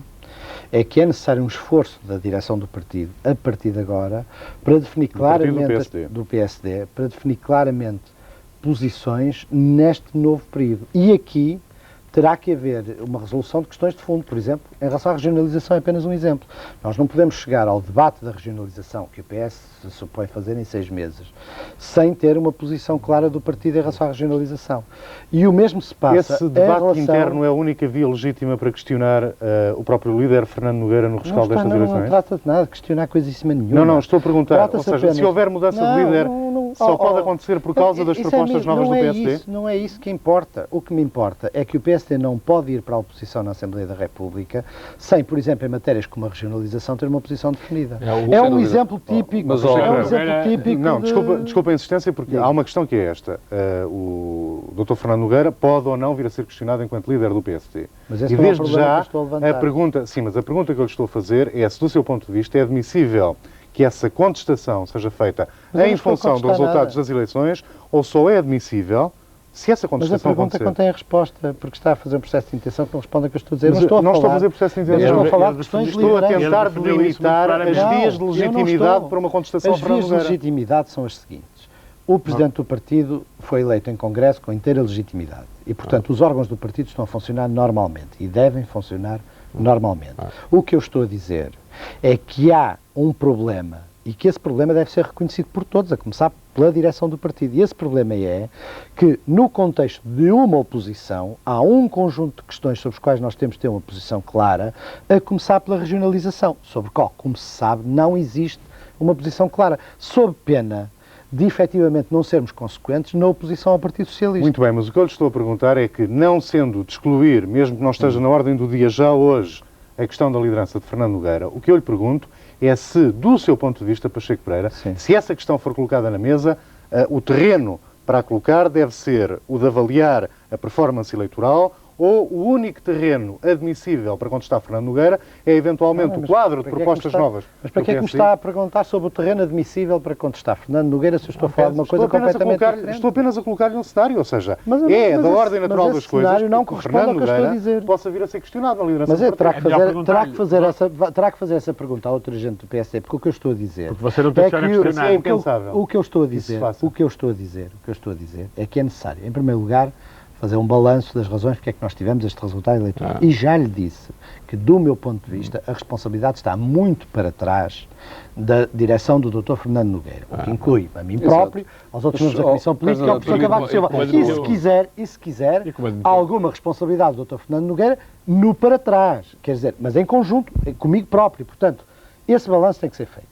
é que é necessário um esforço da direção do partido, a partir de agora, para definir Do partido claramente do PSD. do PSD, para definir claramente posições neste novo período. E aqui terá que haver uma resolução de questões de fundo, por exemplo, em relação à regionalização é apenas um exemplo. Nós não podemos chegar ao debate da regionalização, que o PS se supõe fazer em 6 meses, sem ter uma posição clara do partido em relação à regionalização. E o mesmo se passa Esse em debate relação... interno é a única via legítima para questionar o próprio líder Fernando Nogueira no rescaldo destas não eleições? trata de nada, de questionar coisíssima nenhuma. Não, estou a perguntar. Ou Trata-se seja, apenas- se houver mudança de líder, só pode acontecer por causa das Isso propostas novas do não PSD? Não é isso que importa. O que me importa é que o PSD não pode ir para a oposição na Assembleia da República sem, por exemplo, em matérias como a regionalização, ter uma posição definida. É um exemplo típico. Mas, é um Pedro, exemplo típico. Não, de- desculpa a insistência, porque Diga. há uma questão que é esta. O Dr. Fernando Nogueira pode ou não vir a ser questionado enquanto líder do PSD. Mas esse E não é o desde problema que eu já, estou a levantar. mas a pergunta que eu lhe estou a fazer é se, do seu ponto de vista, é admissível que essa contestação seja feita Mas eu não em estou a função dos contestar resultados nada. das eleições, ou só é admissível se essa Mas a contestação pergunta acontecer. contém a resposta, porque está a fazer um processo de intenção que não responde ao que eu estou a dizer. Mas não estou a fazer processo de Eu intenção. estou a falar de questões Estou a liberais. tentar Ele definiu isso delimitar muito as claramente. vias de Não, eu não legitimidade estou. para uma contestação a As Fernando vias de Nogueira. legitimidade são as seguintes. O Presidente do Partido foi eleito em Congresso com inteira legitimidade e, portanto, os órgãos do Partido estão a funcionar normalmente e devem funcionar normalmente. O que eu estou a dizer é que há um problema e que esse problema deve ser reconhecido por todos, a começar pela direção do partido. E esse problema é que, no contexto de uma oposição, há um conjunto de questões sobre as quais nós temos de ter uma posição clara, a começar pela regionalização, sobre a qual, como se sabe, não existe uma posição clara, sob pena de efetivamente não sermos consequentes na oposição ao Partido Socialista. Muito bem, mas o que eu lhe estou a perguntar é que, não sendo de excluir, mesmo que não esteja na ordem do dia já hoje, a questão da liderança de Fernando Nogueira, o que eu lhe pergunto é se, do seu ponto de vista, Pacheco Pereira, Sim. se essa questão for colocada na mesa, o terreno para a colocar deve ser o de avaliar a performance eleitoral, ou o único terreno admissível para contestar Fernando Nogueira é eventualmente o quadro de propostas novas. Mas para que é que me está a perguntar sobre o terreno admissível para contestar Fernando Nogueira se eu estou a falar de uma coisa completamente diferente? Estou apenas a colocar-lhe um cenário, ou seja, Mas da ordem natural das coisas não que o corresponde ao Fernando que eu estou a Nogueira dizer. possa vir a ser questionado na liderança Mas do partido. terá que fazer essa pergunta a outra gente do PSD, porque o que eu estou a dizer Porque você não tem que questionar. impensável. o que eu estou a dizer é que é necessário, em primeiro lugar, fazer um balanço das razões porque é que nós tivemos este resultado eleitoral. E já lhe disse que, do meu ponto de vista, a responsabilidade está muito para trás da direção do Dr. Fernando Nogueira, o que inclui a mim próprio, aos outros membros da Comissão Política e ao professor Cavaco Silva. E se quiser, há alguma responsabilidade do Dr. Fernando Nogueira no para trás, quer dizer, mas em conjunto, comigo próprio. Portanto, esse balanço tem que ser feito.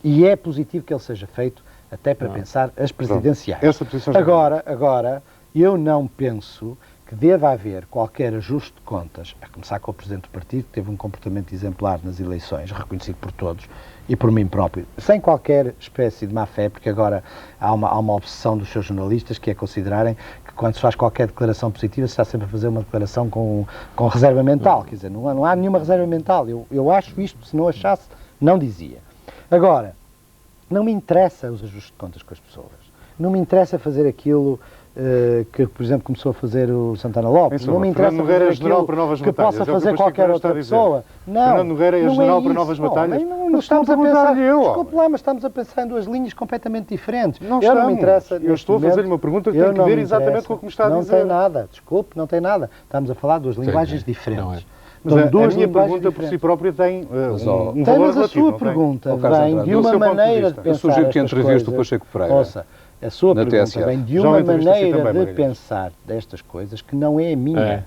E é positivo que ele seja feito até para pensar as presidenciais. Essa posição já Agora, eu não penso que deva haver qualquer ajuste de contas, a começar com o Presidente do Partido, que teve um comportamento exemplar nas eleições, reconhecido por todos e por mim próprio, sem qualquer espécie de má-fé, porque agora há uma obsessão dos seus jornalistas que é considerarem que quando se faz qualquer declaração positiva se está sempre a fazer uma declaração com reserva mental. Quer dizer, não há nenhuma reserva mental. Eu acho isto, se não achasse, não dizia. Agora, não me interessa os ajustes de contas com as pessoas. Não me interessa fazer aquilo que, por exemplo, começou a fazer o Santana Lopes. Não me interessa fazer aquilo que possa fazer qualquer outra pessoa. Não, Fernando Nogueira é general para novas batalhas. Não estamos a pensar, desculpe lá, mas estamos a pensar em duas linhas completamente diferentes. Não me interessa. Eu estou a fazer-lhe uma pergunta que tem que ver exatamente com o que me está a dizer. Não tem nada, desculpe, não tem nada. Estamos a falar de duas linguagens diferentes. Mas a minha pergunta por si própria tem um valor mas a relativo. sua pergunta vem de uma maneira de pensar. Eu sugiro que entreviste o Pacheco Pereira. Ouça, a sua pergunta vem de uma maneira de pensar destas coisas que não é a minha.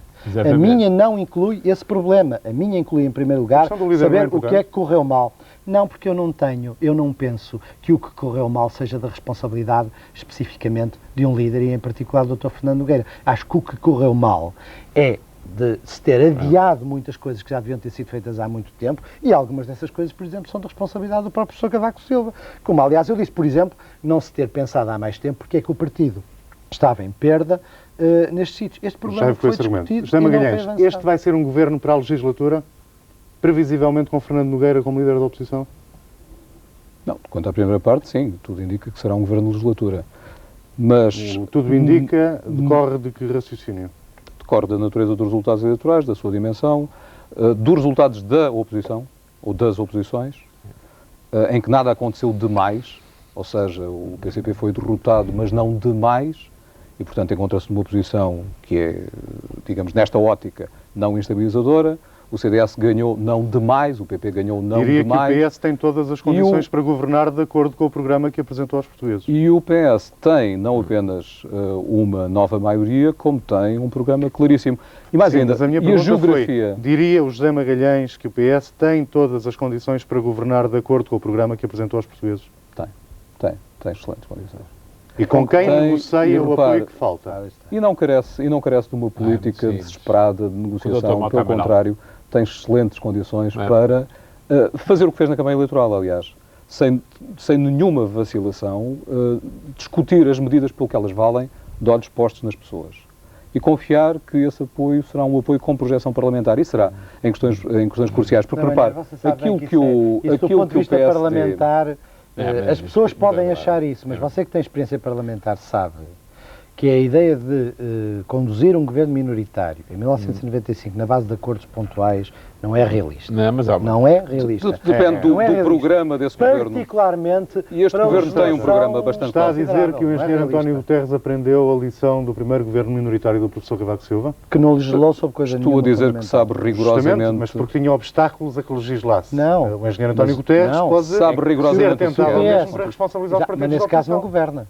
A minha não inclui esse problema. A minha inclui, em primeiro lugar, saber o que é que correu mal. Não, porque eu não penso que o que correu mal seja da responsabilidade especificamente de um líder e em particular do Dr. Fernando Nogueira. Acho que o que correu mal é de se ter adiado muitas coisas que já deviam ter sido feitas há muito tempo, e algumas dessas coisas, por exemplo, são da responsabilidade do próprio professor Cavaco Silva. Como, aliás, eu disse, por exemplo, não se ter pensado há mais tempo porque é que o partido estava em perda nestes sítios. Este problema foi discutido José Magalhães, este vai ser um governo para a legislatura, previsivelmente com Fernando Nogueira como líder da oposição? Não, quanto à primeira parte, sim, tudo indica que será um governo de legislatura. Mas tudo indica, decorre de que raciocínio? Decorre da natureza dos resultados eleitorais, da sua dimensão, dos resultados da oposição, ou das oposições, em que nada aconteceu demais, ou seja, o PCP foi derrotado, mas não demais, e, portanto, encontra-se numa posição que é, digamos, nesta ótica, não instabilizadora. O CDS ganhou não demais, o PP ganhou não demais. demais. Diria que o PS tem todas as condições para governar de acordo com o programa que apresentou aos portugueses. E o PS tem não apenas uma nova maioria, como tem um programa claríssimo. E mais ainda, mas a minha pergunta geografia... diria o José Magalhães que o PS tem todas as condições para governar de acordo com o programa que apresentou aos portugueses? Tem excelentes condições. E com quem negocia o apoio que falta? E não carece de uma política desesperada de negociação, pelo contrário, tem excelentes condições para fazer o que fez na campanha eleitoral, aliás, sem nenhuma vacilação, discutir as medidas pelo que elas valem, de olhos postos nas pessoas. E confiar que esse apoio será um apoio com projeção parlamentar. E será em questões cruciais. Porque, repare, aquilo que o PSD... As pessoas podem achar isso, mas você que tem experiência parlamentar sabe que é a ideia de conduzir um governo minoritário em 1995 na base de acordos pontuais, não é realista. Não, mas Não é realista. Depende do Não é realista. programa desse governo. Particularmente E este para governo tem um legislação programa bastante Está a dizer que o não é engenheiro realista. António Guterres aprendeu a lição do primeiro governo minoritário do professor Cavaco Silva? Que não legislou sobre coisa Estou nenhuma a dizer que fundamental. sabe rigorosamente. Mas porque tinha obstáculos a que legislasse. Não. O engenheiro António Mas Guterres não. pode Sabe rigorosamente ser tentado associado. mesmo para responsabilizar os Já, partidos mas da nesse caso não oposição. governa.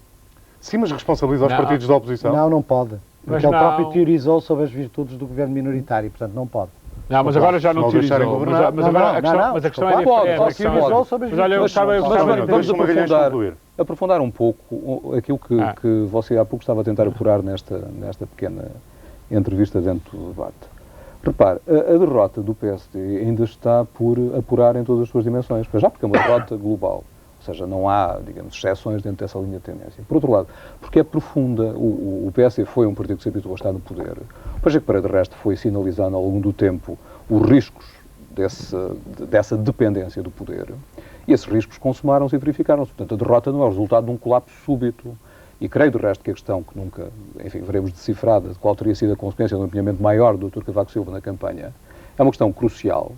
Sim, mas responsabiliza os Não. partidos da oposição. Não pode. Mas Porque ele não. próprio teorizou sobre as virtudes do governo minoritário, portanto não pode. Não, mas agora já Se não não deixarem utilizou. governar. Mas Não, agora não, a questão, não, mas a questão pode, é diferente. pode, a questão é- teorizou sobre as mas olha, eu virtudes. estava... Mas Vamos vamos Magalhães aprofundar. concluir. Aprofundar um pouco aquilo que você há pouco estava a tentar apurar nesta pequena entrevista dentro do debate. Repare, a derrota do PSD ainda está por apurar em todas as suas dimensões, para já porque é uma derrota global, ou seja, não há, digamos, exceções dentro dessa linha de tendência. Por outro lado, porque é profunda, o PSD foi um partido que se habituou a estar no poder, o Pacheco Pereira de resto foi sinalizando ao longo do tempo os riscos dessa dependência do poder, e esses riscos consumaram-se e verificaram-se. Portanto, a derrota não é o resultado de um colapso súbito. E creio, de resto, que a questão que nunca, enfim, veremos decifrada, de qual teria sido a consequência de um empenhamento maior do Dr. Cavaco Silva na campanha, é uma questão crucial,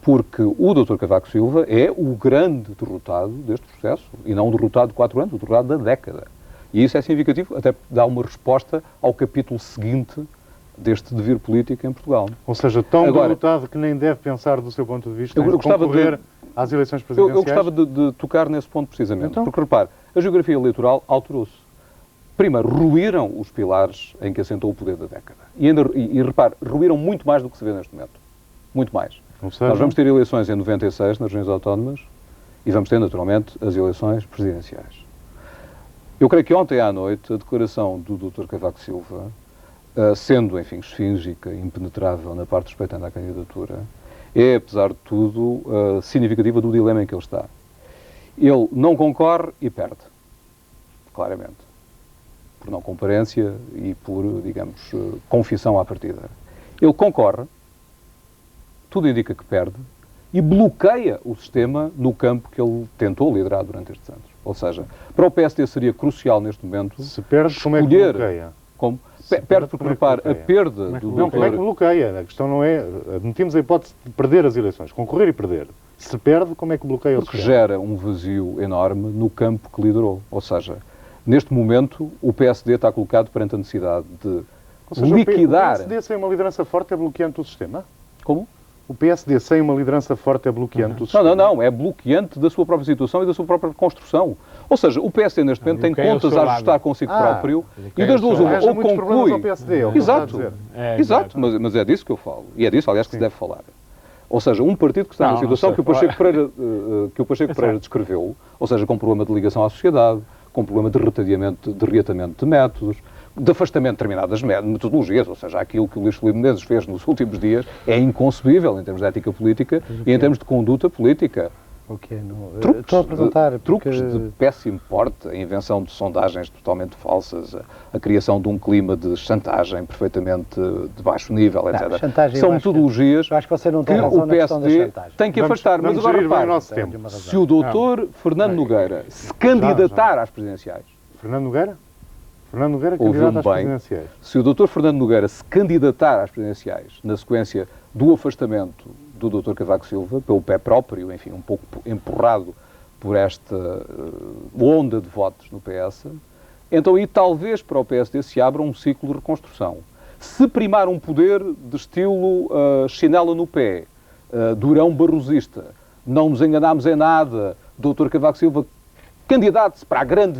porque o Dr. Cavaco Silva é o grande derrotado deste processo, e não um derrotado de 4 anos, o derrotado da década. E isso é significativo, até dá uma resposta ao capítulo seguinte deste devir político em Portugal. Ou seja, tão Agora, derrotado que nem deve pensar do seu ponto de vista eu em gostava concorrer às eleições Eu presidenciais. gostava de tocar nesse ponto precisamente, Então? porque repare, a geografia eleitoral alterou-se. Primeiro, ruíram os pilares em que assentou o poder da década. E repare, ruíram muito mais do que se vê neste momento. Muito mais. Ou seja, Nós vamos ter eleições em 96 nas regiões autónomas e vamos ter, naturalmente, as eleições presidenciais. Eu creio que ontem à noite a declaração do Dr. Cavaco Silva, sendo, enfim, esfíngica e impenetrável na parte respeitando à candidatura, é, apesar de tudo, significativa do dilema em que ele está. Ele não concorre e perde, claramente, por não comparência e por, digamos, confissão à partida. Ele concorre, tudo indica que perde, e bloqueia o sistema no campo que ele tentou liderar durante estes anos. Ou seja, para o PSD seria crucial neste momento se perde, como é que escolher bloqueia? como... Se Perde porque, como é que repare, a bloqueia? perda do Não, como é que doutor... bloqueia? A questão não é... Admitimos a hipótese de perder as eleições, concorrer e perder. Se perde, como é que bloqueia o Porque sistema? gera um vazio enorme no campo que liderou. Ou seja, neste momento, o PSD está colocado perante a necessidade de Ou seja, liquidar... O PSD sem uma liderança forte é bloqueante o sistema? Como? O PSD sem uma liderança forte é bloqueante o sistema? Não. É bloqueante da sua própria situação e da sua própria construção. Ou seja, o PSD neste momento tem bloqueia o contas seu a lado. ajustar consigo próprio e bloqueia das o duas seu uma. lado. Arranja Ou muitos problemas conclui... ao PSD, é o que está a Exato. dizer. Exato, mas é disso que eu falo. E é disso, aliás, que se deve falar. Ou seja, um partido que está Não, na situação não que o sei Pacheco Pereira descreveu, ou seja, com problema de ligação à sociedade, com problema de reatamento de métodos, de afastamento de determinadas metodologias, ou seja, aquilo que o Luís Filipe Menezes fez nos últimos dias é inconcebível em termos de ética política e em termos de conduta política. Estou a perguntar, Truques de péssimo porte, a invenção de sondagens totalmente falsas, a criação de um clima de chantagem perfeitamente de baixo nível, etc. chantagem, São eu acho metodologias eu acho que você não tem que razão o na questão da PSD chantagem. tem que afastar. Mas vamos agora gerir bem o repare, nosso tempo. se o doutor Fernando Nogueira se candidatar às presidenciais, Fernando Nogueira? Fernando Nogueira, Ouviu-me candidato às bem. presidenciais. se o doutor Fernando Nogueira se candidatar às presidenciais na sequência do afastamento do doutor Cavaco Silva, pelo pé próprio, enfim, um pouco empurrado por esta onda de votos no PS, então aí talvez para o PSD se abra um ciclo de reconstrução. Se primar um poder de estilo chinela no pé, durão barrosista, não nos enganamos em nada, doutor Cavaco Silva candidate-se para a grande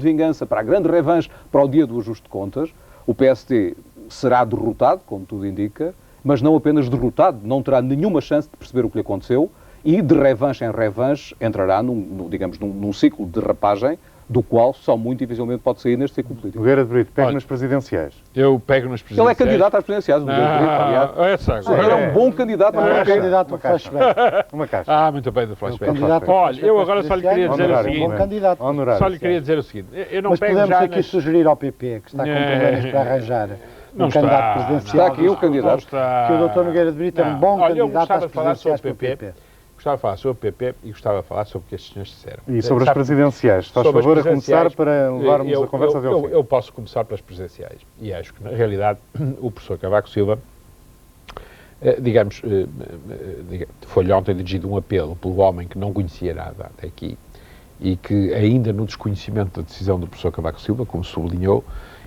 vingança, para a grande revanche, para o dia do ajuste de contas, o PSD será derrotado, como tudo indica, mas não apenas derrotado, não terá nenhuma chance de perceber o que lhe aconteceu e de revanche em revanche entrará num ciclo de derrapagem do qual só muito dificilmente pode sair neste ciclo político. Nogueira de Brito, pega Olha, nas presidenciais. Eu pego nas Ele presidenciais. é candidato às presidenciais, o Dr. Brito, aliás. Essa agora. Ele é um bom candidato Não é para o candidato ao flashback. Uma caixa. Muito bem, do flashback. Candidato Olha, eu agora só lhe queria dizer o Honorário, seguinte. bom candidato. Honorário. Só lhe queria dizer o seguinte. Eu não Mas pego podemos já aqui nas... sugerir ao PP, que está com problemas para arranjar Não um está, candidato não presidencial. Está aqui o candidato. Não está. Que o Dr. Nogueira de Brito é um Não. bom Olha, eu candidato gostava às de falar sobre presidenciais o PP. para o PP. gostava de falar sobre o PP e gostava de falar sobre o que estes senhores disseram. E sobre as presidenciais. Estás a favor a começar para levarmos a conversa até ao fim? Eu posso começar pelas presidenciais. E acho que, na realidade, o professor Cavaco Silva, foi-lhe ontem dirigido um apelo pelo homem que não conhecia nada até aqui e que, ainda no desconhecimento da decisão do professor Cavaco Silva, como sublinhou,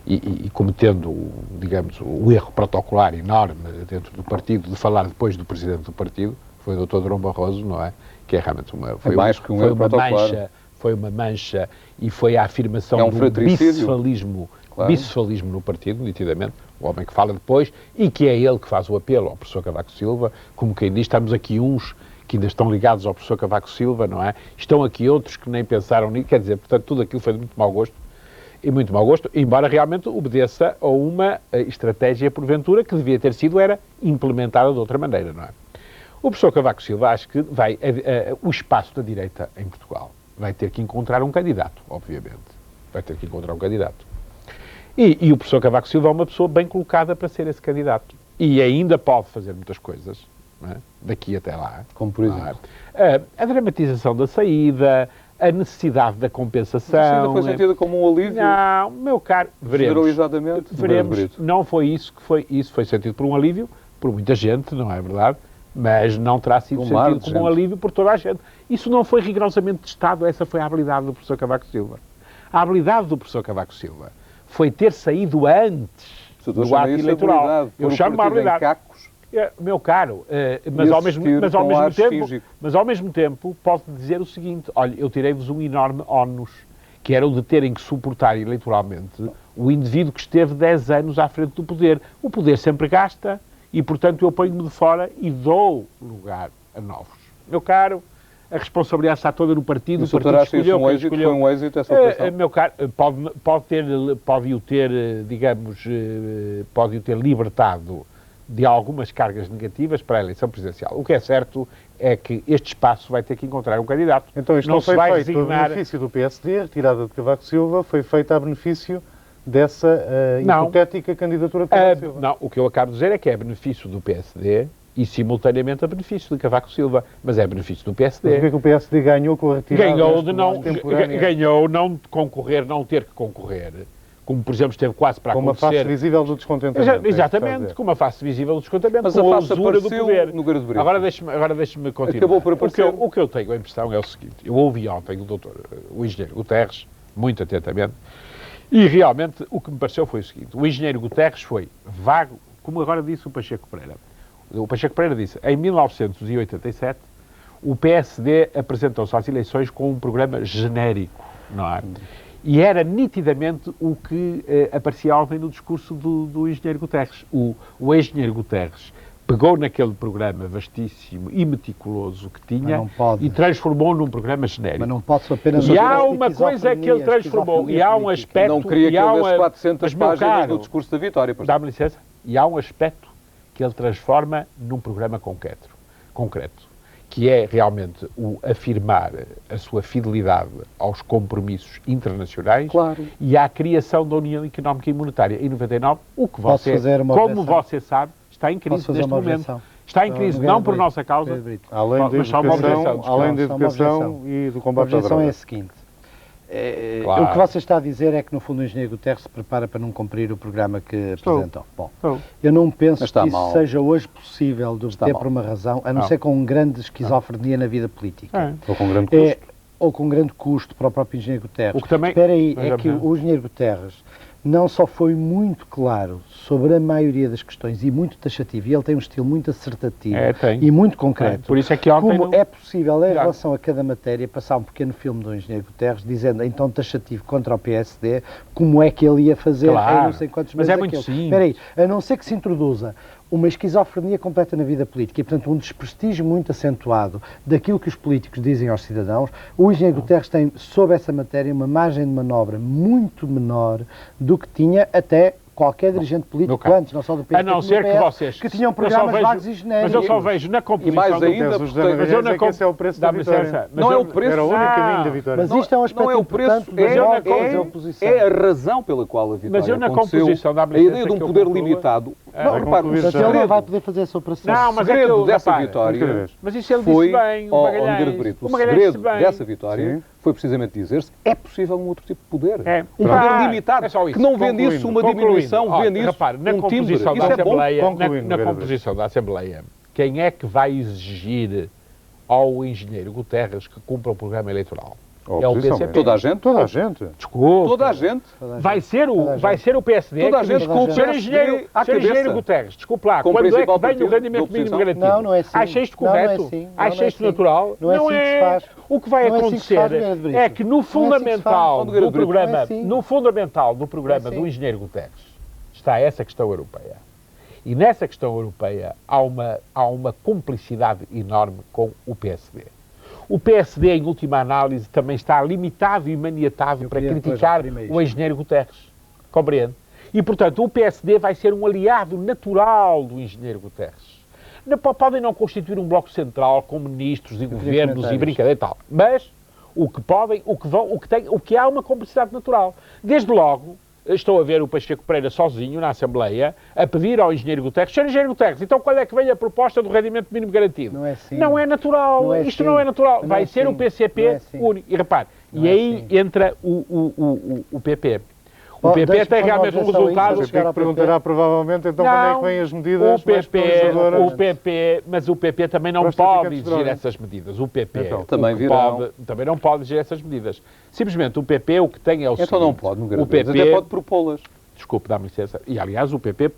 e cometendo, digamos, o erro protocolar enorme dentro do partido de falar depois do presidente do partido, foi o Dr. Durão Barroso, não é? Que é realmente uma... Foi uma mancha e foi a afirmação do bicefalismo, claro. Bicefalismo no partido, nitidamente, o homem que fala depois e que é ele que faz o apelo ao professor Cavaco Silva, como quem diz, estamos aqui uns que ainda estão ligados ao professor Cavaco Silva, não é? Estão aqui outros que nem pensaram nisso, quer dizer, portanto, tudo aquilo foi de muito mau gosto, embora realmente obedeça a uma estratégia, porventura, que devia ter sido, era implementada de outra maneira, não é? O professor Cavaco Silva acho que o espaço da direita em Portugal vai ter que encontrar um candidato, obviamente. Vai ter que encontrar um candidato. E o professor Cavaco Silva é uma pessoa bem colocada para ser esse candidato. E ainda pode fazer muitas coisas, não é? Daqui até lá. Como por exemplo? A dramatização da saída, a necessidade da compensação. Mas ainda foi sentido como um alívio? Não, meu caro, generalizadamente. Veremos. Não foi isso que foi. Isso foi sentido por um alívio, por muita gente, não é verdade? Mas não terá sido sentido como um alívio por toda a gente. Isso não foi rigorosamente testado, essa foi a habilidade do professor Cavaco Silva. A habilidade do professor Cavaco Silva foi ter saído antes do ato eleitoral. Eu chamo-me a habilidade. Meu caro, mas ao mesmo tempo posso dizer o seguinte, olha, eu tirei-vos um enorme ónus, que era o de terem que suportar eleitoralmente o indivíduo que esteve 10 anos à frente do poder. O poder sempre gasta e, portanto, eu ponho-me de fora e dou lugar a novos. Meu caro, a responsabilidade está toda no partido. O partido escolheu, foi um êxito essa operação? Meu caro, pode-o ter, digamos, pode-o ter libertado de algumas cargas negativas para a eleição presidencial. O que é certo é que este espaço vai ter que encontrar um candidato. Então isto não foi feito a benefício do PSD, retirada de Cavaco Silva, foi feita a benefício dessa hipotética candidatura de Cavaco Silva. Não, o que eu acabo de dizer é que é benefício do PSD e simultaneamente a benefício de Cavaco Silva, mas é benefício do PSD. Mas o que é que o PSD ganhou com a retirada? Ganhou não concorrer, não ter que concorrer. Como, por exemplo, esteve quase para acontecer... Com uma face visível do descontentamento. Exatamente, com uma face visível do descontentamento, mas com a face usura do poder. No Garde Brito. Agora deixe-me continuar. Acabou por aparecer. O que eu tenho a impressão é o seguinte, eu ouvi ontem o engenheiro Guterres, muito atentamente, e realmente o que me pareceu foi o seguinte, o engenheiro Guterres foi vago, como agora disse o Pacheco Pereira. O Pacheco Pereira disse, em 1987, o PSD apresentou-se às eleições com um programa genérico, não é? E era nitidamente o que aparecia ontem no discurso do engenheiro Guterres. O engenheiro Guterres pegou naquele programa vastíssimo e meticuloso que tinha e transformou num programa genérico. Mas não pode apenas... E há uma coisa que ele transformou, e há um aspecto... Não queria que ele desse 400 páginas do discurso da vitória. Dá-me licença. E há um aspecto que ele transforma num programa concreto, que é realmente o afirmar a sua fidelidade aos compromissos internacionais e à criação da União Económica e Monetária. Em 99, o que você, como você sabe, está em crise neste momento. Está em crise, não por nossa causa, além da educação e do combate à droga. A objeção é a seguinte. O que você está a dizer é que, no fundo, o engenheiro Guterres se prepara para não cumprir o programa que apresentou. Bom, eu não penso que isso seja hoje possível de obter por uma razão, a não ser com grande esquizofrenia na vida política. Ou com grande custo. Ou com grande custo para o próprio engenheiro Guterres. O que também... Espera aí, é que o engenheiro Guterres não só foi muito claro sobre a maioria das questões e muito taxativo, e ele tem um estilo muito assertativo e muito concreto. Por isso é que ontem como é possível, em relação a cada matéria, passar um pequeno filme do engenheiro Guterres, dizendo, então, taxativo contra o PSD, como é que ele ia fazer em não sei quantos meses. Mas é muito simples. Espera aí, a não ser que se introduza uma esquizofrenia completa na vida política e, portanto, um desprestígio muito acentuado daquilo que os políticos dizem aos cidadãos, o engenheiro Guterres tem, sobre essa matéria, uma margem de manobra muito menor do que tinha até qualquer dirigente político antes, não só do PSD, a não ser que vocês... que tinham programas vagos e genéricos. Mas eu só vejo na composição... E mais ainda, porque esse é o preço da vitória. Não é o preço... Era o único caminho da vitória. Mas isto é um aspecto importante é a razão pela qual a vitória aconteceu. A ideia de um poder limitado Não, repare, o concluir Portanto, ele não segredo, vai poder fazer essa operação. Não, o mas é que segredo eu- dessa repara, um de cada vitória vez. Mas isso ele foi, disse bem, o ao Magalhães. Nogueira de Brito, O o Magalhães disse segredo bem. dessa vitória Sim. foi precisamente dizer-se é possível um outro tipo de poder. É. Um Pronto. poder limitado, É só isso. que não vende isso uma Concluindo. diminuição, Olha, vende isso repare, na um timbre. composição Isso da é bom. Assembleia, Concluindo, na Nogueira composição da Assembleia, quem é que vai exigir ao engenheiro Guterres que cumpra o programa eleitoral? A É o oposição, PCP. Toda a gente? Toda a gente. Desculpa. Toda a gente. Vai ser o PSD Toda a que gente diz, com o Sr. PSD engenheiro, à Sr. engenheiro cabeça. Guterres, desculpe lá, Como quando é que principal vem o partido rendimento da mínimo oposição. garantido? Não, não é assim. Acha isto Não, não é correto? assim. Não, Acha não é isto assim. natural? Não é assim que se faz. O que vai Não é assim que se acontecer faz, Nogueira de Brito. é que no Não é assim que se faz. fundamental Nogueira do de Brito. programa, Não é assim. no fundamental do programa Não é assim. do engenheiro Guterres está essa questão europeia. E nessa questão europeia há uma cumplicidade enorme com o PSD. O PSD, em última análise, também está limitado e maniatado para queria depois criticar referir-me a isto. o engenheiro Guterres. Compreende? E, portanto, o PSD vai ser um aliado natural do engenheiro Guterres. Podem não constituir um bloco central com ministros e governos comentar e brincadeira e tal. Mas o que há uma cumplicidade natural. Desde logo, estou a ver o Pacheco Pereira sozinho na Assembleia a pedir ao engenheiro Guterres, Sr. Engenheiro Guterres, então qual é que vem a proposta do rendimento mínimo garantido? Não é assim. Não é natural. Não é Isto assim. não é natural. Não Vai é ser o assim. PCP Não é assim. único. E repare, Não e é aí assim. entra o PP. O Oh, PP deixa-me tem fazer uma realmente um objeção a isso, resultado... deixa-me chegar Tem ao que perguntará provavelmente então quando é que vêm as medidas mais penalizadoras. Mas o PP também não Para os pode traficantes de exigir droga. essas medidas. O PP Então. Também o que virão. também não pode exigir essas medidas. Simplesmente o PP o que tem é o Então seguinte, não pode, Nogueira o de Brito. PP, Até pode propô-las. desculpe, dá-me licença, e aliás o PP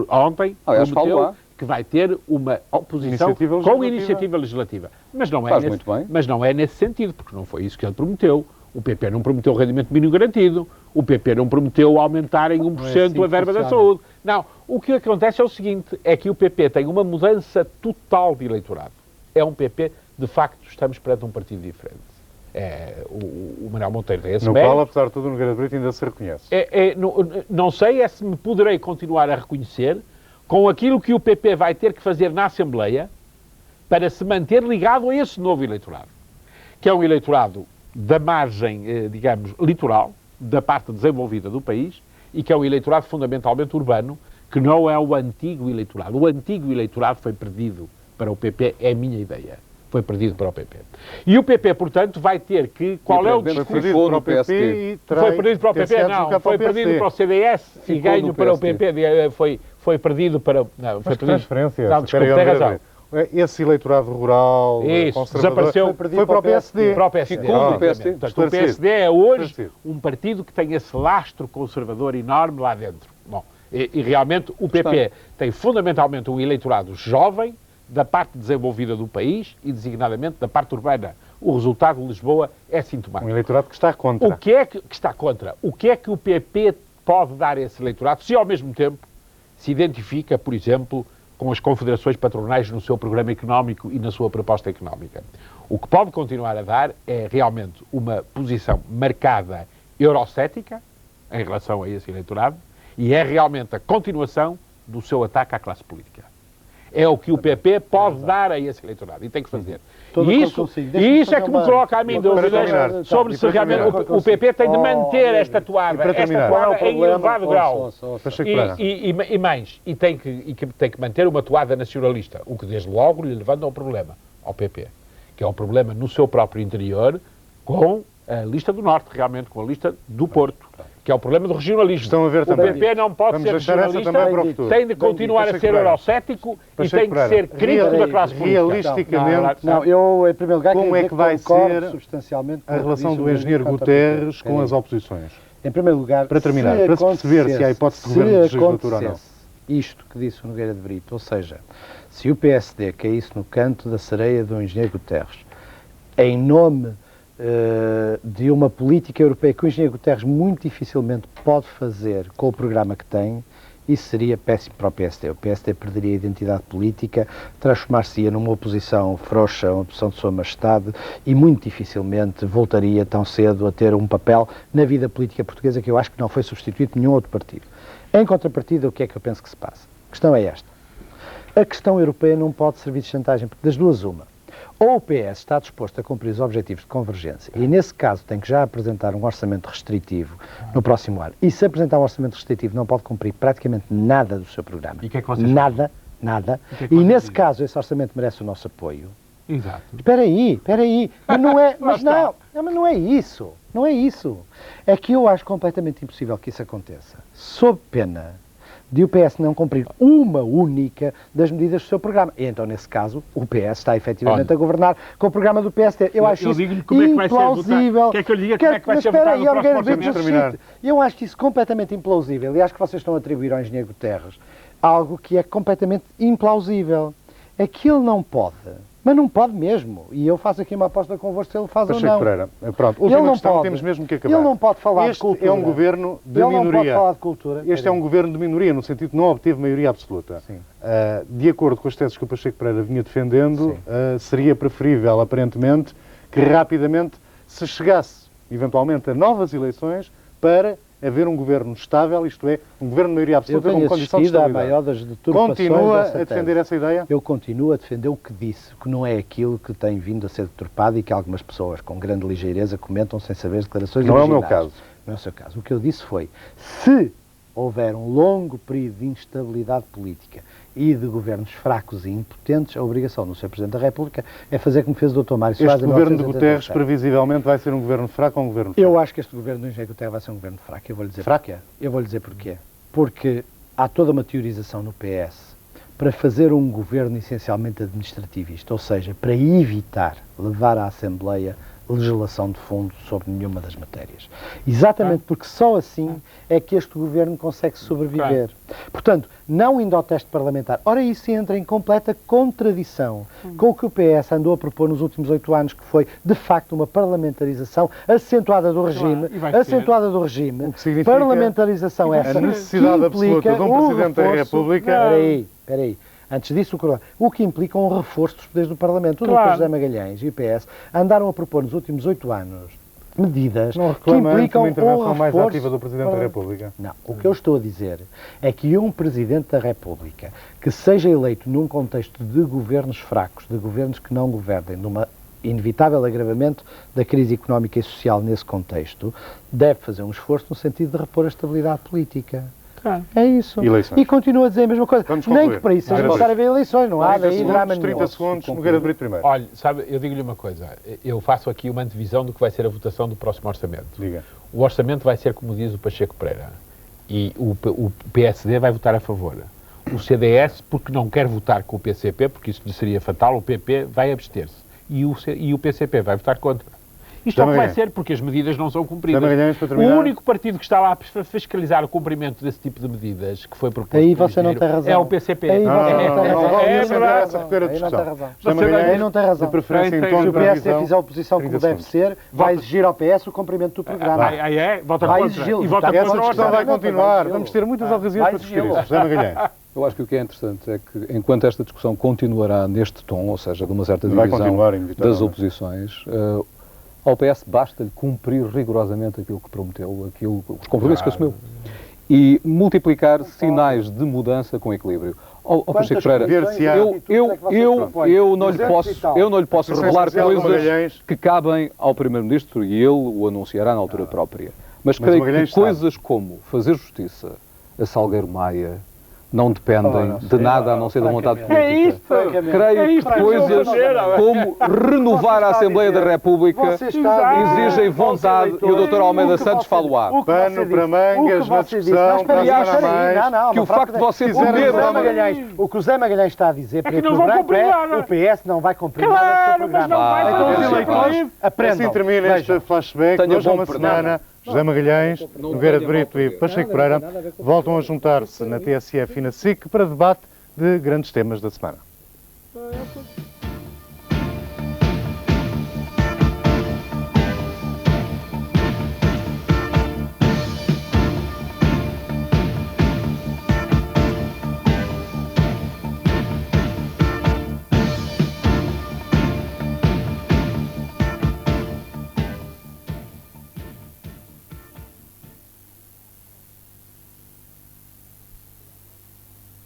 ontem Aliás, falo prometeu lá. que vai ter uma oposição Iniciativa com legislativa. iniciativa legislativa. Mas não, Faz muito bem. mas não é nesse sentido, porque não foi isso que ele prometeu. O PP não prometeu o rendimento mínimo garantido, o PP não prometeu aumentar em 1% assim a verba que da funciona. saúde. Não, o que acontece é o seguinte, é que o PP tem uma mudança total de eleitorado. É um PP, de facto, estamos perante um partido diferente. O Manuel Monteiro tem esse No mérito. qual, apesar de tudo, o Nogueira de Brito ainda se reconhece. Não sei é se me poderei continuar a reconhecer com aquilo que o PP vai ter que fazer na Assembleia para se manter ligado a esse novo eleitorado, que é um eleitorado da margem, digamos, litoral, da parte desenvolvida do país, e que é um eleitorado fundamentalmente urbano, que não é o antigo eleitorado. O antigo eleitorado foi perdido para o PP, é a minha ideia. Foi perdido para o PP. E o PP, portanto, vai ter que... Qual é o Foi discurso? perdido para o PSD. e terá Foi perdido para o ter PP? sido Não, para foi o PSD. perdido para o CDS e Ficou ganho no para o PSD. PP. Foi perdido para... Não, foi Mas que perdido. transferência? Não, essa? desculpe, Espera tem aí, razão. Nogueira de Brito. Esse eleitorado rural, Isso, conservador, desapareceu. foi para o PSD. Para o PSD. Ficou no exatamente. PSD. Portanto, o Esclarecido. PSD é hoje Esclarecido. um partido que tem esse lastro conservador enorme lá dentro. Bom, e realmente o PP tem fundamentalmente um eleitorado jovem da parte desenvolvida do país e designadamente da parte urbana. O resultado de Lisboa é sintomático. Um eleitorado que está contra. O que é que está contra? O que é que o PP pode dar a esse eleitorado se ao mesmo tempo se identifica, por exemplo, com as confederações patronais no seu programa económico e na sua proposta económica? O que pode continuar a dar é realmente uma posição marcada eurocética em relação a esse eleitorado e é realmente a continuação do seu ataque à classe política. É o que o PP pode dar a esse eleitorado e tem que fazer. Estou de E acordo isso, consigo. e Deixa-me isso é fazer que me uma- coloca a mim Para dúvidas terminar. sobre E se para realmente terminar. o PP tem de Oh, manter esta e toada, para esta terminar. Qual é o toada em problema? elevado grau. Pacheco E, Pereira. e mais, e tem que manter uma toada nacionalista, o que desde logo lhe levanta um problema ao PP, que é um problema no seu próprio interior com a lista do Norte, realmente, com a lista do Porto, que é o problema do regionalismo. Estão a ver o também. PP não pode Vamos ser deixar essa regionalista, também para o futuro. tem de continuar a Pacheco ser Pereira. eurocético e Pacheco tem que Pereira. ser crítico da classe política. Realisticamente, Não, eu, em primeiro lugar, Como queria é dizer que vai concordo ser substancialmente com a o que relação disse do o engenheiro Ministro Guterres António com as Pedro. oposições. Em primeiro lugar, Para terminar, para se perceber se há hipótese de governo de legislatura ou não. Isto que disse o Nogueira de Brito, ou seja, se o PSD caísse no canto da sereia do engenheiro Guterres, em nome de uma política europeia que o engenheiro Guterres muito dificilmente pode fazer com o programa que tem, isso seria péssimo para o PSD. O PSD perderia a identidade política, transformar-se-ia numa oposição frouxa, uma oposição de sua majestade e muito dificilmente voltaria tão cedo a ter um papel na vida política portuguesa que eu acho que não foi substituído por nenhum outro partido. Em contrapartida, o que é que eu penso que se passa? A questão é esta. A questão europeia não pode servir de chantagem, porque das duas uma. Ou o PS está disposto a cumprir os objetivos de convergência e, nesse caso, tem que já apresentar um orçamento restritivo no próximo ano. E se apresentar um orçamento restritivo, não pode cumprir praticamente nada do seu programa. E o que é que vocês Nada. que E vocês nesse dizem? caso, esse orçamento merece o nosso apoio. Exato. Espera aí. Mas não é, mas não é isso. Não é isso. É que eu acho completamente impossível que isso aconteça. Sob pena de o PS não cumprir uma única das medidas do seu programa. E então, nesse caso, o PS está efetivamente a governar com o programa do PSD. Eu acho isso digo-lhe como é que vai ser implausível. votado. Quer que eu lhe diga como é que vai Mas ser espera votado aí, no próximo Algueiro Brito, orçamento? just shit. Eu acho isso completamente implausível. E acho que vocês estão a atribuir ao engenheiro Guterres algo que é completamente implausível. É que ele não pode. Mas não pode mesmo. E eu faço aqui uma aposta convosco se ele faz ou Pacheco não. Pereira, pronto, Ele última não questão, pode. temos mesmo que acabar. Ele não pode falar de Este cultura. é um governo de Ele não minoria. pode falar de cultura. Este é um governo de minoria, no sentido de não obteve maioria absoluta. Sim. De acordo com as teses que o Pacheco Pereira vinha defendendo, seria preferível, aparentemente, que rapidamente se chegasse, eventualmente, a novas eleições para haver um governo estável, isto é, um governo de maioria Eu absoluta tenho com condição de assistido à estabilidade. maior das deturpações Continua dessa a defender tese. essa ideia? Eu continuo a defender o que disse, que não é aquilo que tem vindo a ser deturpado e que algumas pessoas, com grande ligeireza, comentam sem saber as declarações Não é o meu originais. caso. Não é o seu caso. O que eu disse foi, se houver um longo período de instabilidade política e de governos fracos e impotentes, a obrigação do Sr. Presidente da República é fazer como fez o Dr. Mário Soares Este em governo de Guterres, 1987. previsivelmente, vai ser um governo fraco ou um governo forte? Eu acho que este governo do engenheiro Guterres vai ser um governo fraco. Eu vou lhe dizer porquê. Eu vou lhe dizer porquê. Porque há toda uma teorização no PS para fazer um governo essencialmente administrativista, ou seja, para evitar levar à Assembleia legislação de fundo sobre nenhuma das matérias. Exatamente porque só assim é que este governo consegue sobreviver. Portanto, não indo ao teste parlamentar. Ora, isso entra em completa contradição com o que o PS andou a propor nos últimos 8 anos, que foi, de facto, uma parlamentarização acentuada do regime. e vai ser. Acentuada do regime. O que significa Parlamentarização essa. a necessidade que absoluta implica de um Presidente da República. Espera aí. Antes disso, o que implica um reforço dos poderes do Parlamento. O Dr. José Magalhães e o PS andaram a propor nos últimos 8 anos medidas Não que reclama implicam uma intervenção um mais reforço ativa do Presidente da República. Não, o que eu estou a dizer é que um Presidente da República que seja eleito num contexto de governos fracos, de governos que não governem, numa inevitável agravamento da crise económica e social nesse contexto, deve fazer um esforço no sentido de repor a estabilidade política. É isso. Eleições. E continua a dizer a mesma coisa. Vamos Nem concluir. que para isso seja Vamos necessário haver eleições, não há 30 daí drama segundos, 30 nenhum. segundos, Nogueira Brito primeiro. Olha, sabe, eu digo-lhe uma coisa. Eu faço aqui uma antevisão do que vai ser a votação do próximo orçamento. Diga. O orçamento vai ser como diz o Pacheco Pereira. E o PSD vai votar a favor. O CDS, porque não quer votar com o PCP, porque isso lhe seria fatal, o PP vai abster-se. E o PCP vai votar contra. Isto é o que vai ser, porque as medidas não são cumpridas. Magalhães, para O terminar. único partido que está lá a fiscalizar o cumprimento desse tipo de medidas que foi proposto Aí pelo você não tem engenheiro razão. é o PCP. Aí Não, você não, tem não, razão. não vale É essa verdade. essa recolher a Aí não discussão. tem razão. José Você Magalhães, aí não tem razão. de preferência em Tem- tom Se de o PSD previsão, fizer a oposição como 30 deve segundos. ser, vai exigir ao PS o cumprimento do programa. Aí é, vota Vai contra. exigi-lo. E vota Essa contra o Essa discussão vai orçamento. continuar. Vamos ter muitas ocasiões para discutir isso. José Magalhães. Eu acho que o que é interessante é que, enquanto esta discussão continuará neste tom, ou seja, de uma certa Vai divisão continuar, inevitavelmente. das oposições, ao PS basta-lhe cumprir rigorosamente aquilo que prometeu, os compromissos que assumiu. E multiplicar sinais de mudança com equilíbrio. Ao Pacheco Pereira, eu não lhe posso revelar coisas que cabem ao Primeiro-Ministro e ele o anunciará na altura própria. Mas creio Magalhães que coisas como fazer justiça a Salgueiro Maia não dependem de nada a não ser da vontade política. É isto! Creio que coisas como renovar a Assembleia da República exigem vontade e o Dr. Almeida Santos falo-á. Pano para mangas na discussão, para a semana a mais. Que o facto de você O que o Zé Magalhães está a dizer, que não vão cumprir nada. o PS não vai cumprir nada do seu programa. não vai Então os cumprir. eleitores aprendam. Assim termina este flashback. Tenha Hoje é bom uma perdão. semana. José Magalhães, Nogueira de Brito e Pacheco Pereira voltam a juntar-se na TSF e na SIC para debate de grandes temas da semana.